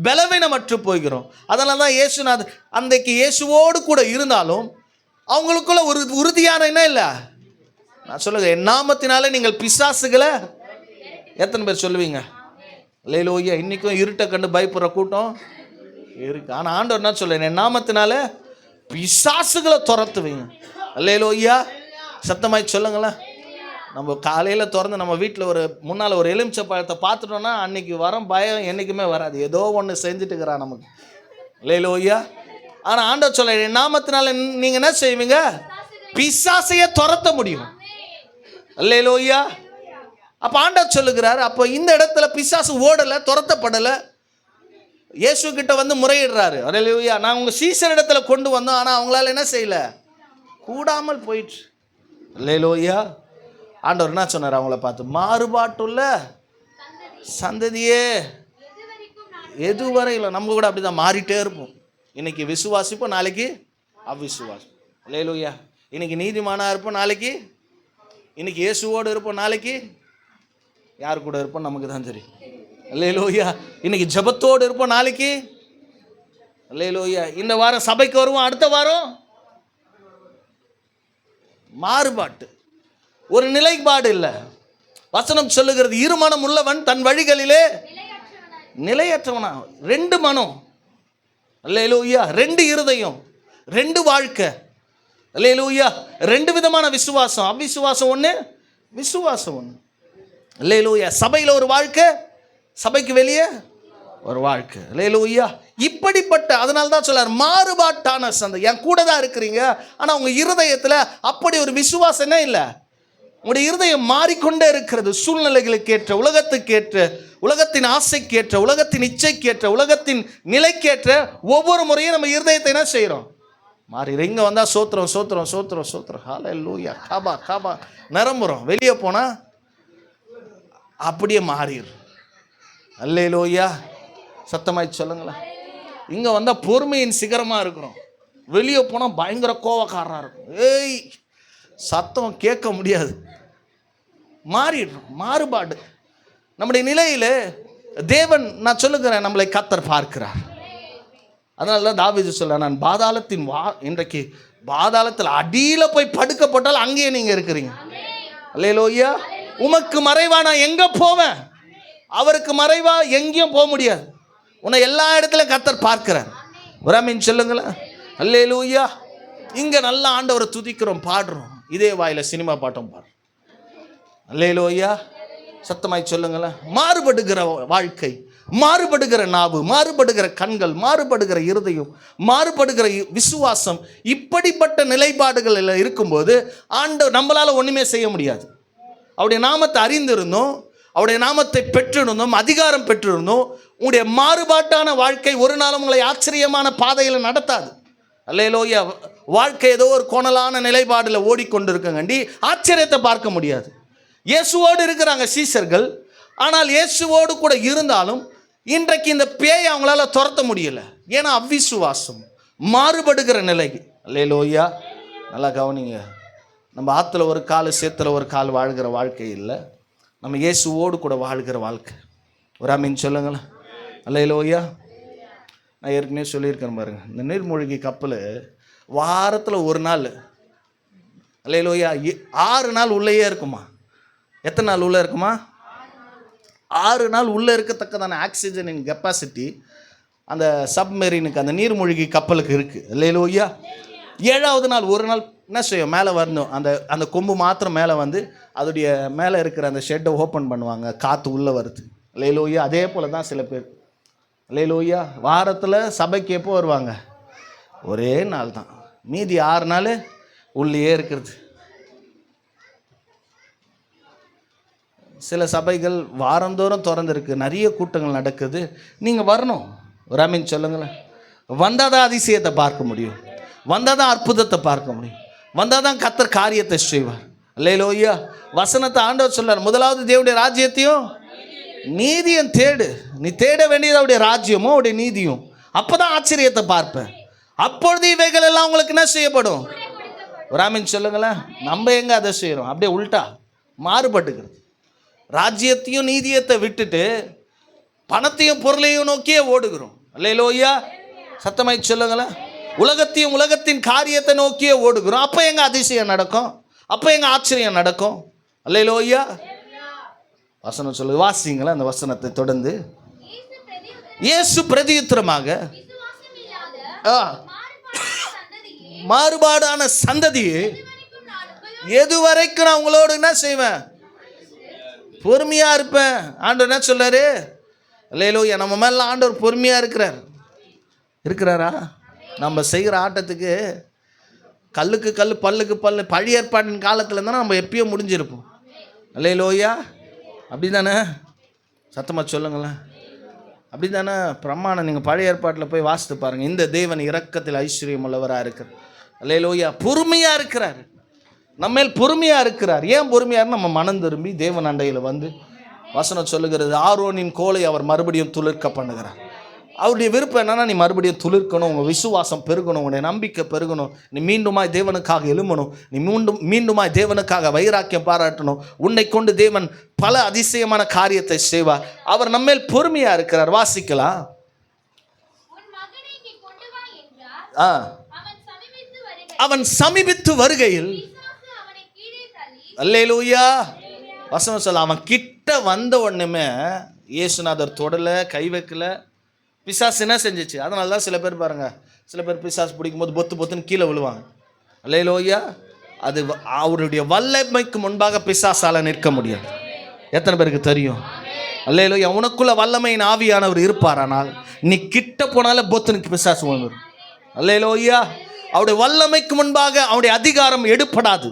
பலவீனமற்று போகிறோம். அதனால தான் இயேசுநாதர் அன்றைக்கு இயேசுவோடு கூட இருந்தாலும் அவங்களுக்குள்ள ஒரு உறுதியான என்ன இல்லை? நான் சொல்லுங்க, என் நாமத்தினாலே நீங்கள் பிசாசுகளை எத்தனை பேர் சொல்லுவீங்க? அல்லேலூயா. இன்றைக்கும் இருட்டை கண்டு பயப்படுற கூட்டம் இருக்கு. ஆனால் ஆண்டவர் என்ன சொல்ல, என் நாமத்தினால பிசாசுகளை துரத்துவீங்க. அல்லேலூயா. சத்தமாய் சொல்லுங்களேன். நம்ம காலையில் திறந்து நம்ம வீட்டில் ஒரு முன்னால் ஒரு எலுமிச்சை பழத்தை பார்த்துட்டோன்னா அன்றைக்கி வரும் பயம் என்றைக்குமே வராது. ஏதோ ஒன்று செஞ்சுட்டுக்கிறான் நமக்கு. அல்லேலூயா. ஆனால் ஆண்டவர் சொல்ல, என் நாமத்தினால நீங்கள் என்ன செய்வீங்க? பிசாசையே துரத்த முடியும். அல்லேலூயா. அப்ப ஆண்டவர் சொல்லுகிறார், அப்போ இந்த இடத்துல பிசாசு ஓடல, துரத்தப்படல. இயேசு கிட்ட வந்து முறையிடுறாரு. அல்லேலூயா. நான் உங்க சீசர் இடத்துல கொண்டு வந்தோம், ஆனா அவங்களால என்ன செய்யல, கூடாமல் போயிட்டு. அல்லேலூயா. ஆண்டவர் என்ன சொன்னார் அவங்கள பார்த்து, மாறுபாட்டுள்ள சந்ததியே எதுவரை இல்லை. நம்ம கூட அப்படிதான் மாறிட்டே இருப்போம். இன்னைக்கு விசுவாசிப்போம், நாளைக்கு அவ்விசுவாசம். அல்லேலூயா. இன்னைக்கு நீதிமானா இருப்போம், நாளைக்கு இன்னைக்கு இயேசுவோடு இருப்போம், நாளைக்கு யார் கூட இருப்போம் நமக்கு தான் தெரியும். அல்லேலூயா. இன்னைக்கு ஜெபத்தோடு இருப்போம், நாளைக்கு அல்லேலூயா இந்த வாரம் சபைக்கு வருவோம், அடுத்த வாரம் மாறுபாட்டு. ஒரு நிலைப்பாடு இல்லை. வசனம் சொல்லுகிறது, இருமனம் உள்ளவன் தன் வழிகளிலே நிலையற்றவனா. ரெண்டு மனம், அல்லேலூயா, ரெண்டு இருதயம், ரெண்டு வாழ்க்கை, அல்லேலூயா, ரெண்டு விதமான விசுவாசம். அவிசுவாசம் ஒன்று, விசுவாசம் ஒன்று. அல்லேலூயா. சபையில் ஒரு வாழ்க்கை, சபைக்கு வெளியே ஒரு வாழ்க்கை. அல்லேலூயா. இப்படிப்பட்ட, அதனால தான் சொல்றார் மாறுபாட்டான சந்ததி. என் கூட தான் இருக்கிறீங்க, ஆனால் உங்கள் இருதயத்தில் அப்படி ஒரு விசுவாசமே இல்லை. உங்களுடைய இருதயம் மாறிக்கொண்டே இருக்கிறது. சூழ்நிலைகளுக்கேற்ற, உலகத்துக்கேற்ற, உலகத்தின் ஆசைக்கேற்ற, உலகத்தின் இச்சைக்கேற்ற, உலகத்தின் நிலைக்கேற்ற ஒவ்வொரு முறையும் நம்ம இருதயத்தை என்ன செய்கிறோம், மாறி. இங்கே வந்தால் சோத்திரம் சோத்திரம் சோத்திரம் சோத்திரம், ஹல்லேலூயா, காபா காபா நிரம்புறோம். வெளியே போனால் அப்படியே மாறிடும். அல்லேலூயா. சத்தமாய் சொல்லுங்களேன். இங்கே வந்தால் பொறுமையின் சிகரமாக இருக்கிறோம், வெளியே போனால் பயங்கர கோவக்காரராக இருக்கும். ஏய், சத்தம் கேட்க முடியாது. மாறிடுறோம். மாறுபாடு நம்முடைய நிலையில் தேவன், நான் சொல்லுகிறேன், நம்மளை கர்த்தர் பார்க்கிறார். அதனால தான் தாவீது சொல்ல, நான் பாதாளத்தின் இன்றைக்கு பாதாளத்தில் அடியில் போய் படுக்கப்பட்டால் அங்கேயே நீங்கள் இருக்கிறீங்க. அல்லேலூயா. உமக்கு மறைவா நான் எங்கே போவேன், அவருக்கு மறைவா எங்கேயும் போக முடியாது. உன்னை எல்லா இடத்துலையும் கர்த்தர் பார்க்கிறார். ஒரு ஆமென் சொல்லுங்களேன். அல்லேலூயா. இங்கே நல்ல ஆண்டவரை துதிக்கிறோம், பாடுறோம், இதே வாயில் சினிமா பாட்டும் பாடுறோம். அல்லேலூயா. சத்தமாய் சொல்லுங்களேன். மாறுபடுகிற வாழ்க்கை, மாறுபடுகிற நாவு, மாறுபடுகிற கண்கள், மாறுபடுகிற இருதயம், மாறுபடுகிற விசுவாசம், இப்படிப்பட்ட நிலைப்பாடுகள் இருக்கும்போது ஆண்டவர் நம்மளால் ஒன்றுமே செய்ய முடியாது. அவருடைய நாமத்தை அறிந்திருந்தோம், அவருடைய நாமத்தை பெற்றிருந்தோம், அதிகாரம் பெற்றிருந்தோம். உங்களுடைய மாறுபாட்டான வாழ்க்கை ஒரு நாளும் உங்களை ஆச்சரியமான பாதையில் நடத்தாது. அல்லேலூயா. வாழ்க்கை ஏதோ ஒரு கோணலான நிலைப்பாடில் ஓடிக்கொண்டிருக்கங்கண்டி ஆச்சரியத்தை பார்க்க முடியாது. இயேசுவோடு இருக்கிறாங்க சீசர்கள், ஆனால் இயேசுவோடு கூட இருந்தாலும் இன்றைக்கு இந்த பேயை அவங்களால துரத்த முடியல. ஏன்னா அவ்விசுவாசம், மாறுபடுகிற நிலை. அல்லேலூயா. நல்லா கவனிங்க. நம்ம ஆற்றுல ஒரு கால், சேத்துல ஒரு கால் வாழ்கிற வாழ்க்கை இல்லை, நம்ம இயேசுவோடு கூட வாழ்கிற வாழ்க்கை. ஒரு ஆமீன் சொல்லுங்களேன். அல்லேலூயா. நான் ஏற்கனவே சொல்லியிருக்கேன் பாருங்க, இந்த நீர்மூழ்கி கப்பல் வாரத்தில் ஒரு நாள், அல்லேலூயா, 6 நாள் உள்ளேயே இருக்குமா. எத்தனை நாள் உள்ளே இருக்குமா? 6 நாள் உள்ளே இருக்கத்தக்கதான ஆக்சிஜனின் கெப்பாசிட்டி அந்த சப்மெரினுக்கு, அந்த நீர்மூழ்கி கப்பலுக்கு இருக்குது. அல்லேலூயா. 7வது நாள் ஒரு நாள் என்ன செய்யும், மேலே வரணும், அந்த கொம்பு மாத்திரம் மேலே வந்து அதோடைய மேலே இருக்கிற அந்த ஷெட்டை ஓப்பன் பண்ணுவாங்க, காற்று உள்ளே வருது. அல்லேலூயா. அதே போல் தான் சில பேர், அல்லேலூயா, வாரத்தில் சபைக்கு எப்போ வருவாங்க, ஒரே நாள் தான், மீதி 6 நாள் உள்ளே இருக்கிறது. சில சபைகள் வாரந்தோறும் திறந்துருக்கு, நிறைய கூட்டங்கள் நடக்குது. நீங்கள் வரணும். ஒரு ஆமீன் சொல்லுங்களேன். வந்தால் தான் அதிசயத்தை பார்க்க முடியும், வந்தால் தான் அற்புதத்தை பார்க்க முடியும், வந்தால் தான் கர்த்தர் காரியத்தை செய்வார். அல்லேலூயா. வசனத்தை ஆண்டவர் சொல்றார், முதலாவது தேவனுடைய ராஜ்யத்தையும் நீதியும் தேடு. நீ தேட வேண்டியது அவருடைய ராஜ்யமும் அவருடைய நீதியும். அப்போ தான் ஆச்சரியத்தை பார்ப்பேன். அப்பொழுது இவைகள் எல்லாம் உங்களுக்கு என்ன செய்யப்படும். ஒரு ஆமீன் சொல்லுங்களேன். நம்ம எங்கே அதை செய்கிறோம், அப்படியே உல்ட்டா மாறுபட்டுக்கிறது. ராஜ்யத்தையும் நீதியத்தை விட்டுட்டு பணத்தையும் பொருளையும் நோக்கியே ஓடுகிறோம். அல்லேலூயா. சத்தமாய் சொல்லுங்களேன். உலகத்தையும் உலகத்தின் காரியத்தை நோக்கியே ஓடுகிறோம். அப்போ எங்கே அதிசயம் நடக்கும், அப்போ எங்கே ஆச்சரியம் நடக்கும். அல்லேலூயா. வசனம் சொல்லுது, வாசிங்களா அந்த வசனத்தை தொடர்ந்து. இயேசு பிரதியுத்தரமாக, மாறுபாடான சந்ததி எதுவரைக்கும் நான் உங்களோடு என்ன செய்வேன், பொறுமையாக இருப்பேன். ஆண்டவர் என்ன சொல்றாரு, அல்லேலூயா. நம்ம மேல ஆண்டவர் பொறுமையாக இருக்கிறாரா? நம்ம செய்கிற ஆட்டத்துக்கு கல்லுக்கு கல் பல்லுக்கு பல்லு பழைய ஏற்பாட்டின் காலத்தில் இருந்தால் நம்ம எப்பயோ முடிஞ்சிருப்போம். அல்லேலூயா. அப்படி தானே? சத்தமாக சொல்லுங்களேன். அப்படி தானே? பிரமாணம் நீங்கள் பழைய ஏற்பாட்டில் போய் வாசித்து பாருங்கள். இந்த தேவன் இரக்கத்தில் ஐஸ்வர்யம் உள்ளவராக இருக்கிறார். அல்லேலூயா. பொறுமையாக இருக்கிறார், நம்மேல் பொறுமையாக இருக்கிறார். ஏன் பொறுமையாக? நம்ம மனம் திரும்பி தேவன் அண்டையில் வந்து வசனம் சொல்லுகிறது, ஆரோனின் கோலை அவர் மறுபடியும் துளிர்க்க பண்ணுகிறார். அவருடைய விருப்பம் என்னன்னா, நீ மறுபடியும் துளிர்க்கணும், உங்கள் விசுவாசம் பெருகணும், உன்னுடைய நம்பிக்கை பெருகணும், நீ மீண்டுமாய் தேவனுக்காக எழும்பணும், நீ மீண்டுமாய் தேவனுக்காக வைராக்கியம் பாராட்டணும். உன்னை கொண்டு தேவன் பல அதிசயமான காரியத்தை செய்வார். அவர் நம்மேல் பொறுமையாக இருக்கிறார். வாசிக்கலாம். அவன் சமீபித்து வருகையில் அல்லேலூயா. வசனம் சொல்ல, அவன் கிட்ட வந்த உடனே இயேசுநாதர் தொடலை, கை வைக்கல. பிசாசு என்ன செஞ்சிச்சு? அதனால தான் சில பேர் பாருங்க, சில பேர் பிசாசு பிடிக்கும்போது பொத்து பொத்துன்னு கீழே விழுவாங்க. அல்லேலூயா. அது அவருடைய வல்லமைக்கு முன்பாக பிசாசால நிற்க முடியாது. எத்தனை பேருக்கு தெரியும்? அல்லேலூயா. உனக்குள்ள வல்லமையின் ஆவியானவர் இருப்பார். ஆனால் நீ கிட்ட போனால பொத்துனுக்கு பிசாசு வந்துடும். அல்லேலூயா. அவருடைய வல்லமைக்கு முன்பாக அவருடைய அதிகாரம் எடுப்படாது.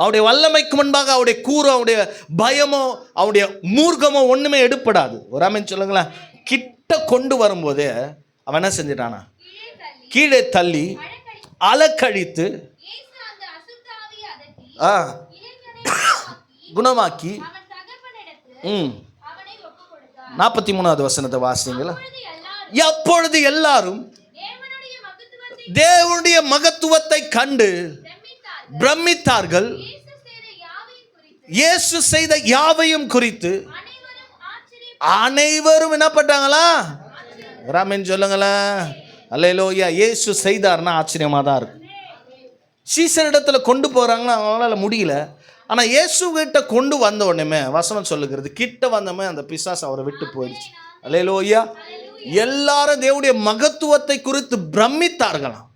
அவருடைய வல்லமைக்கு முன்பாக அவருடைய கூறு, அவருடைய பயமோ, அவருடைய மூர்க்கமோ ஒன்றுமே எடுப்படாது. ஒரு ஆமென் சொல்லுங்களேன். கிட்ட கொண்டு வரும்போதே அவன் என்ன செஞ்சிட்டானா? கீழே தள்ளி அலக்கழித்து குணமாக்கி 43வது வசனத்தை வாசிங்களா. எப்பொழுது எல்லாரும் தேவனுடைய மகத்துவத்தை கண்டு பிரமித்தார்கள், இயேசு செய்த யாவையும் குறித்து அனைவரும் என்ன பட்டாங்களா? ராமன் சொல்லுங்களா. அல்லேலூயா. இயேசு செய்தார்னா ஆச்சரியமாக தான் இருக்கும். சீசரிடத்துல கொண்டு போகிறாங்கன்னா அவங்களால முடியல. ஆனால் இயேசு கிட்ட கொண்டு வந்த உடனே வசனம் சொல்லுகிறது, கிட்ட வந்தமே அந்த பிசாசு அவரை விட்டு போயிடுச்சு. அல்லேலூயா. எல்லாரும் தேவனுடைய மகத்துவத்தை குறித்து பிரமித்தார்களாம்.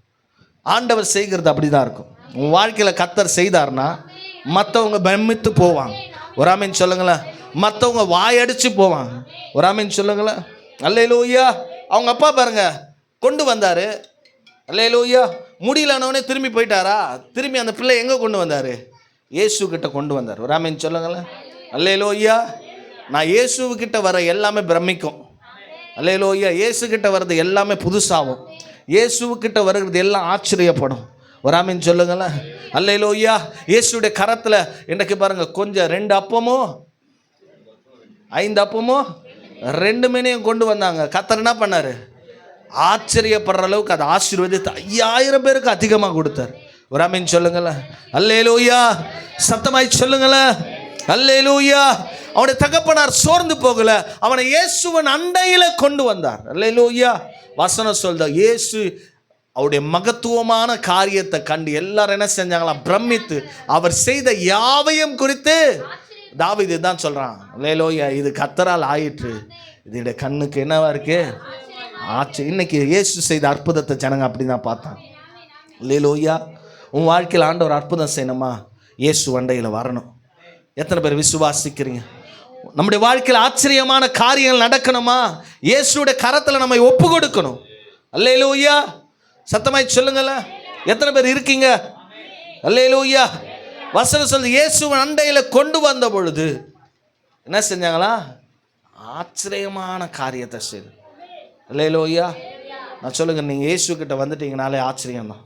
ஆண்டவர் செய்கிறது அப்படிதான் இருக்கும். உன் வாழ்க்கையில் கர்த்தர் செய்தார்னா மற்றவங்க பிரமித்து போவாங்க. ஒரு ஆமென் சொல்லுங்களேன். மற்றவங்க வாயடிச்சு போவாங்க. ஒரு ஆமென் சொல்லுங்களேன். அல்லேலூயா. அவங்க அப்பா பாருங்க, கொண்டு வந்தார். அல்லேலூயா. முடியலனவனே திரும்பி போயிட்டாரா? திரும்பி அந்த பிள்ளை எங்கே கொண்டு வந்தார்? இயேசு கிட்ட கொண்டு வந்தார். ஒரு ஆமென் சொல்லுங்களேன். அல்லேலூயா. நான் இயேசுக்கிட்ட வர எல்லாமே பிரமிக்கும். அல்லேலூயா. இயேசுக்கிட்ட வர்றது எல்லாமே புதுசாகும். இயேசுக்கிட்ட வருகிறது எல்லாம் ஆச்சரியப்படும். ஒரு ஆமென் சொல்லுங்களேன். அல்லேலூயா. இயேசுடைய கரத்தில் இன்றைக்கு பாருங்க, கொஞ்சம் 2 அப்பமோ 5 அப்பமோ 2 மீனையும் கொண்டு வந்தாங்க. கர்த்தர் என்ன பண்ணார்? ஆச்சரியப்படுற அளவுக்கு அதை ஆசீர்வதித்து 5000 பேருக்கு அதிகமாக கொடுத்தார். ஒரு ஆமென் சொல்லுங்களேன். அல்லேலூயா. சத்தமாய் சொல்லுங்களேன். அல்லேலூயா. அவனுடைய தகப்பனார் சோர்ந்து போகல, அவனை இயேசுவின் அண்டையில கொண்டு வந்தார். அல்லேலூயா. வசனம் சொல்ற, இயேசு அவருடைய மகத்துவமான காரியத்தை கண்டு எல்லாரும் என்ன செஞ்சாங்களாம்? பிரமித்து அவர் செய்த யாவையும் குறித்து தாவீது தான் சொல்றான். அல்லேலூயா. இது கர்த்தரால் ஆயிற்று, இதோட கண்ணுக்கு என்னவா இருக்கு? ஆச்சு. இன்னைக்கு இயேசு செய்த அற்புதத்தை ஜனங்க அப்படி தான் பார்த்தாங்க. அல்லேலூயா. உன் வாழ்க்கையில் ஆண்டவர் அற்புதம் செய்யணுமா? இயேசு அண்டையில் வரணும். எத்தனை பேர் விசுவாசிக்கிறீங்க? நம்முடைய வாழ்க்கையில் ஆச்சரியமான காரியங்கள் நடக்கணுமா? இயேசுடைய கரத்தில் நம்மை ஒப்பு கொடுக்கணும். அல்லேலூயா. சத்தமாய் சொல்லுங்கள. எத்தனை பேர் இருக்கீங்க? அல்லேலூயா. வசனம் சொல்லுது, இயேசுவின் அண்டையில் கொண்டு வந்த பொழுது என்ன செஞ்சாங்களா? ஆச்சரியமான காரியத்தை செய்து. அல்லேலூயா. நான் சொல்லுங்க, நீங்கள் இயேசு கிட்ட வந்துட்டீங்கனாலே ஆச்சரியம் தான்.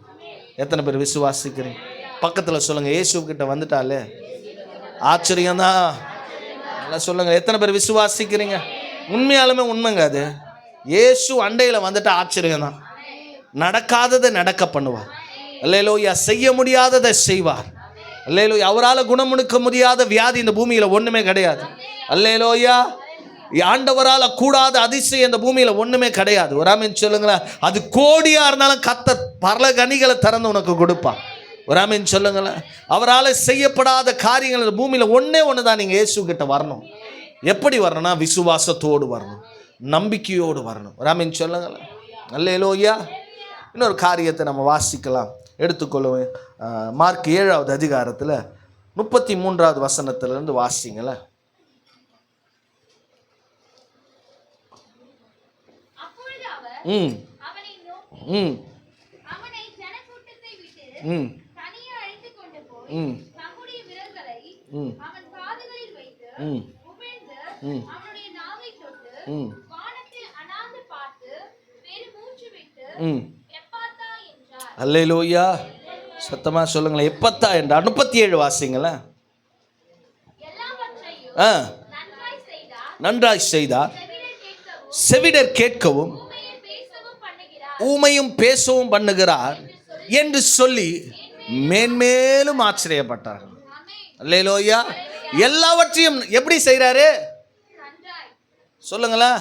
எத்தனை பேர் விசுவாசிக்கிறீங்க? பக்கத்தில் சொல்லுங்க, இயேசு கிட்ட வந்துட்டாலே ஆச்சரியம்தான். நல்லா சொல்லுங்க. எத்தனை பேர் விசுவாசிக்கிறீங்க? உண்மையாலுமே உண்மைங்க. அது இயேசு அண்டையில் வந்துட்டு ஆச்சரியம் தான். நடக்காததை நடக்க பண்ணுவார். அல்லேலூயா. செய்ய முடியாததை செய்வார். அல்லேலூயா. அவரால் குணமுடுக்க முடியாத வியாதி இந்த பூமியில் ஒன்றுமே கிடையாது. அல்லேலூயா. ஆண்டவரால் கூடாத அதிசயம் இந்த பூமியில் ஒன்றுமே கிடையாது. ஒரு ஆமென் சொல்லுங்களேன். அது கோடியாக இருந்தாலும் கர்த்தர் பல கனிகளை திறந்து உனக்கு கொடுப்பார். ஒரு ஆமென் சொல்லுங்களேன். அவரால் செய்யப்படாத காரியங்கள் இந்த பூமியில் ஒன்றே ஒன்று தான். நீங்கள் இயேசு கிட்ட வரணும். எப்படி வரணும்னா விசுவாசத்தோடு வரணும், நம்பிக்கையோடு வரணும். ஒரு ஆமென் சொல்லுங்களேன். அல்லேலூயா. இன்னொரு காரியத்தை நம்ம வாசிக்கலாம், எடுத்துக்கொள்ளுவேன். மார்க் 7வது அதிகாரத்தில் 33வது வசனத்திலிருந்து வாசிங்களேன். ம் தனியே அழைத்து கொண்டு போய் ம் தம்முடைய விரல்களை ம் அவன் காதுகளில் வைத்து ம் உமிழ்ந்து ம் அவனுடைய நாவை தொட்டு ம் வானத்தை அண்ணாந்து பார்த்து பெருமூச்சு விட்டு ம் எப்பாத்தா என்றார். அல்லேலூயா. சத்தமா சொல்லுங்களேன். எப்பத்தா என்றார். 37 வாசிங்களேன். எல்லாவற்றையும் ஆ நன்றாய் செய்தார். நன்றாய் செய்தார். செவிடர் கேட்கவும் செவிடர் கேட்கவும் ஊமையை பேசவும் பண்ணுகிறார் ஊமையும் பேசவும் பண்ணுகிறார் என்று சொல்லி மேன்மேலும் ஆச்சரியப்பட்டார்கள். ஆமென். அல்லேலூயா. எல்லாவற்றையும் எப்படி செய்றாரு நன்றாய் சொல்லுங்களேன்.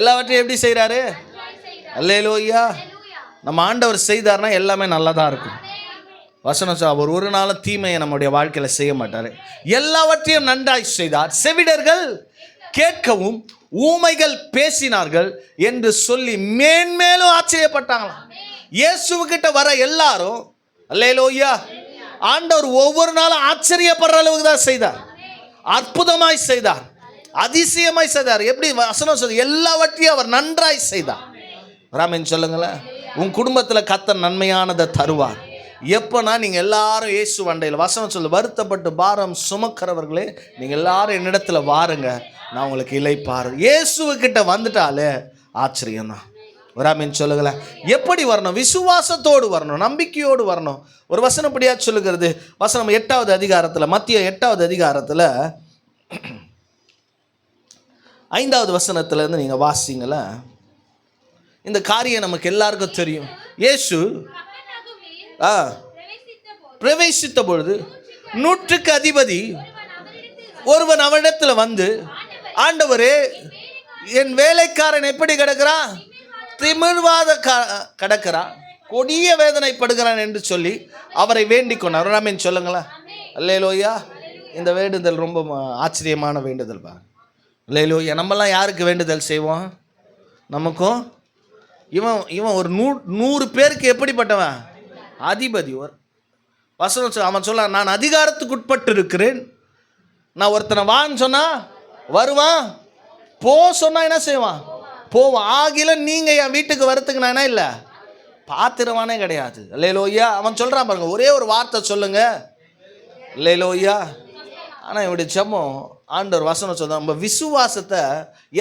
எல்லாவற்றையும் எப்படி செய்றாரு? நன்றாய் செய்தார். அல்லேலூயா. ஹல்லேலூயா. நம்ம ஆண்டவர் செய்தார்னா எல்லாமே நல்லதா இருக்கும். வசனம் அவர் ஒரு நாளும் தீமையை நம்முடைய வாழ்க்கையில செய்ய மாட்டாரு. எல்லாவற்றையும் நன்றாய் செய்தார். செவிடர்கள் கேட்கவும் ஊமைகள் பேசினார்கள் என்று சொல்லி மேன்மேலும் ஆச்சரியப்பட்டாங்களாம். இயேசுகிட்ட வர எல்லாரும் அல்லேலூயா ஆண்டவர் ஒவ்வொரு நாளும் ஆச்சரியப்படுற அளவுக்கு தான் செய்தார். அற்புதமாய் செய்தார். அதிசயமாய் செய்தார். எப்படி வசனம் சொல்லுது? எல்லாவற்றையும் அவர் நன்றாய் செய்தார். ராமன் சொல்லுங்களேன். உன் குடும்பத்தில் கர்த்தர் நன்மையானதை தருவார். எப்போனா நீங்கள் எல்லாரும் இயேசு வண்டையில் வசனம் சொல்லு, வருத்தப்பட்டு பாரம் சுமக்கிறவர்களே நீங்கள் எல்லாரும் என்னிடத்துல வாருங்க, நான் உங்களுக்கு இளைப்பாறு. இயேசுக்கிட்ட வந்துட்டாலே ஆச்சரியம்தான். ராமன் சொல்லுங்களேன். எப்படி வரணும்? விசுவாசத்தோடு வரணும், நம்பிக்கையோடு வரணும். ஒரு வசனம் இப்படியா சொல்லுகிறது. வசனம் 8வது அதிகாரத்தில், மத்திய 8வது அதிகாரத்தில் 5வது வசனத்திலேருந்து நீங்கள் வாசிங்கள. இந்த காரியம் நமக்கு எல்லாருக்கும் தெரியும். இயேசு பிரவேசித்த பொழுது 100க்கு அதிபதி ஒருவன் அவனிடத்தில் வந்து, ஆண்டவரே என் வேலைக்காரன் எப்படி கிடக்கிறான்? திமிர்வாத கிடக்கிறான், கொடிய வேதனைப்படுகிறான் என்று சொல்லி அவரை வேண்டிக் கொண்டார். ராமன் சொல்லுங்களேன். அல்லேலூயா. இந்த வேண்டுதல் ரொம்ப ஆச்சரியமான வேண்டுதல் பா. அல்லேலூயா. நம்மலாம் யாருக்கு வேண்டுதல் செய்வோம்? நமக்கும். இவன் ஒரு 100 பேருக்கு எப்படிப்பட்டவன்? அதிபதி. ஒரு வசனம் அவன் சொல்ல, நான் அதிகாரத்துக்கு உட்பட்டு இருக்கிறேன். நான் ஒருத்தனை வான்னு சொன்னா வருவான், போ சொன்னா என்ன செய்வான்? போவான். ஆகில நீங்க என் வீட்டுக்கு வரத்துக்கு நான் என்ன இல்லை பாத்திரவானே கிடையாது. அல்லேலூயா. அவன் சொல்றான் பாருங்க, ஒரே ஒரு வார்த்தை சொல்லுங்க. அல்லேலூயா. ஆனால் இவனுடைய ஜெபம் ஆண்டவர் வசனம் சொல்ல, நம்ம விசுவாசத்தை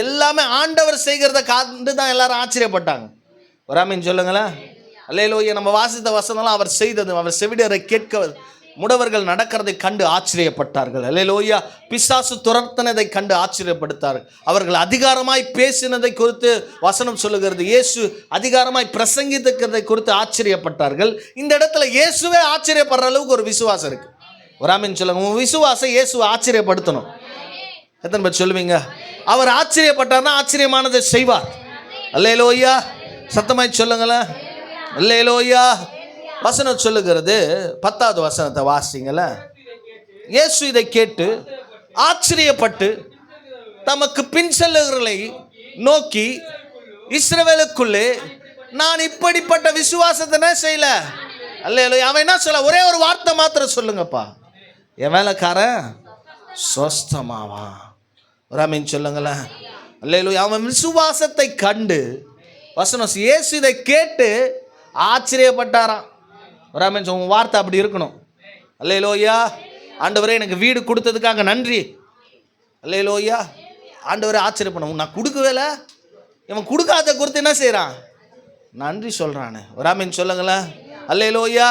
எல்லாமே ஆண்டவர் செய்கிறத காண்டு தான் எல்லாரும் ஆச்சரியப்பட்டாங்க. ஒரு ஆமீன் சொல்லுங்களேன். அல்லேலூயா. நம்ம வாசித்த வசனம்லாம் அவர் செய்தது. அவர் செவிடரை கேட்க முடவர்கள் நடக்கிறதை கண்டு ஆச்சரியப்பட்டார்கள். அல்லேலூயா. பிசாசு துரத்தினதை கண்டு ஆச்சரியப்படுத்தார்கள். அவர்கள் அதிகாரமாய் பேசினதை குறித்து வசனம் சொல்லுகிறது. இயேசு அதிகாரமாய் பிரசங்கித்ததை குறித்து ஆச்சரியப்பட்டார்கள். இந்த இடத்துல இயேசுவே ஆச்சரியப்படுற அளவுக்கு ஒரு விசுவாசம் இருக்கு. ஒரு ஆமீன் சொல்லுங்க. உன் விசுவாசம் இயேசுவை ஆச்சரியப்படுத்தணும். எத்தனை பேர் சொல்லுவீங்க? அவர் ஆச்சரியப்பட்டார்னா ஆச்சரியமானதை செய்வார். அல்லேலூயா. சத்தமாய் சொல்லுங்களேன். அல்லேலூயா. வசனம் சொல்லுகிறது. 10வது வசனத்தை வாசிங்கள. இயேசு இதை கேட்டு ஆச்சரியப்பட்டு தமக்கு பின் செல்லுகிறவர்களை நோக்கி, இஸ்ரவேலுக்குள்ளே நான் இப்படிப்பட்ட விசுவாசத்தை செய்யல. அல்லேலூயா. அவன் என்ன சொல்ல? ஒரே ஒரு வார்த்தை மாத்திரம் சொல்லுங்கப்பா, என் வேலைக்காரன் சொஸ்தமாவான். ராமீன் சொல்லுங்களேன். அல்லேலூயா. அவன் விசுவாசத்தை கண்டு வசனம் இயேசு இதை கேட்டு ஆச்சரியப்பட்டாராம். ராமன் உன் வார்த்தை அப்படி இருக்கணும். அல்லேலூயா. ஆண்டவரே எனக்கு வீடு கொடுத்ததுக்காக நன்றி. அல்லேலூயா. ஆண்டவரே ஆச்சரியப்படும். நான் கொடுக்கவேல, இவன் கொடுக்காத குறித்து என்ன செய்கிறான்? நன்றி சொல்கிறானே. ராமன் சொல்லுங்களேன். அல்லேலூயா.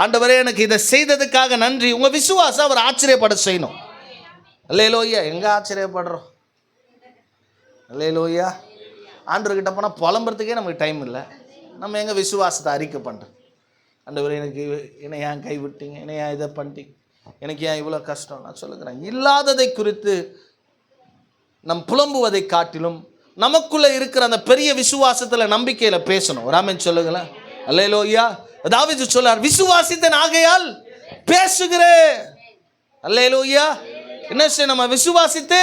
ஆண்டவரே எனக்கு இதை செய்ததுக்காக நன்றி. உங்கள் விசுவாசம் அவர் ஆச்சரியப்பட செய்யணும். அல்லேலூயா. எங்கே ஆச்சரியப்படுறோம்? அல்லேலூயா. ஆண்டவர்கிட்ட போனால் புலம்புறதுக்கே நமக்கு டைம் இல்லை. நம்ம எங்கள் விசுவாசத்தை அறிக்கை பண்ணுறோம். ஆண்டவரே எனக்கு என்னை ஏன் கைவிட்டீங்க, என்னை ஏன் இதை பண்ணிட்டீங்க, எனக்கு ஏன் இவ்வளோ கஷ்டம்? நான் சொல்லுகிறேன், இல்லாததை குறித்து நம் புலம்புவதை காட்டிலும் நமக்குள்ளே இருக்கிற அந்த பெரிய விசுவாசத்தில் நம்பிக்கையில் பேசணும். ராமன் சொல்லுங்களேன். அல்லேலூயா. தாவீது சொல்லார், விசுவாசித்தேன் ஆகையால் பேசுகிறேன். அல்லேலூயா. என்ன செய்ய? நம்ம விசுவாசித்து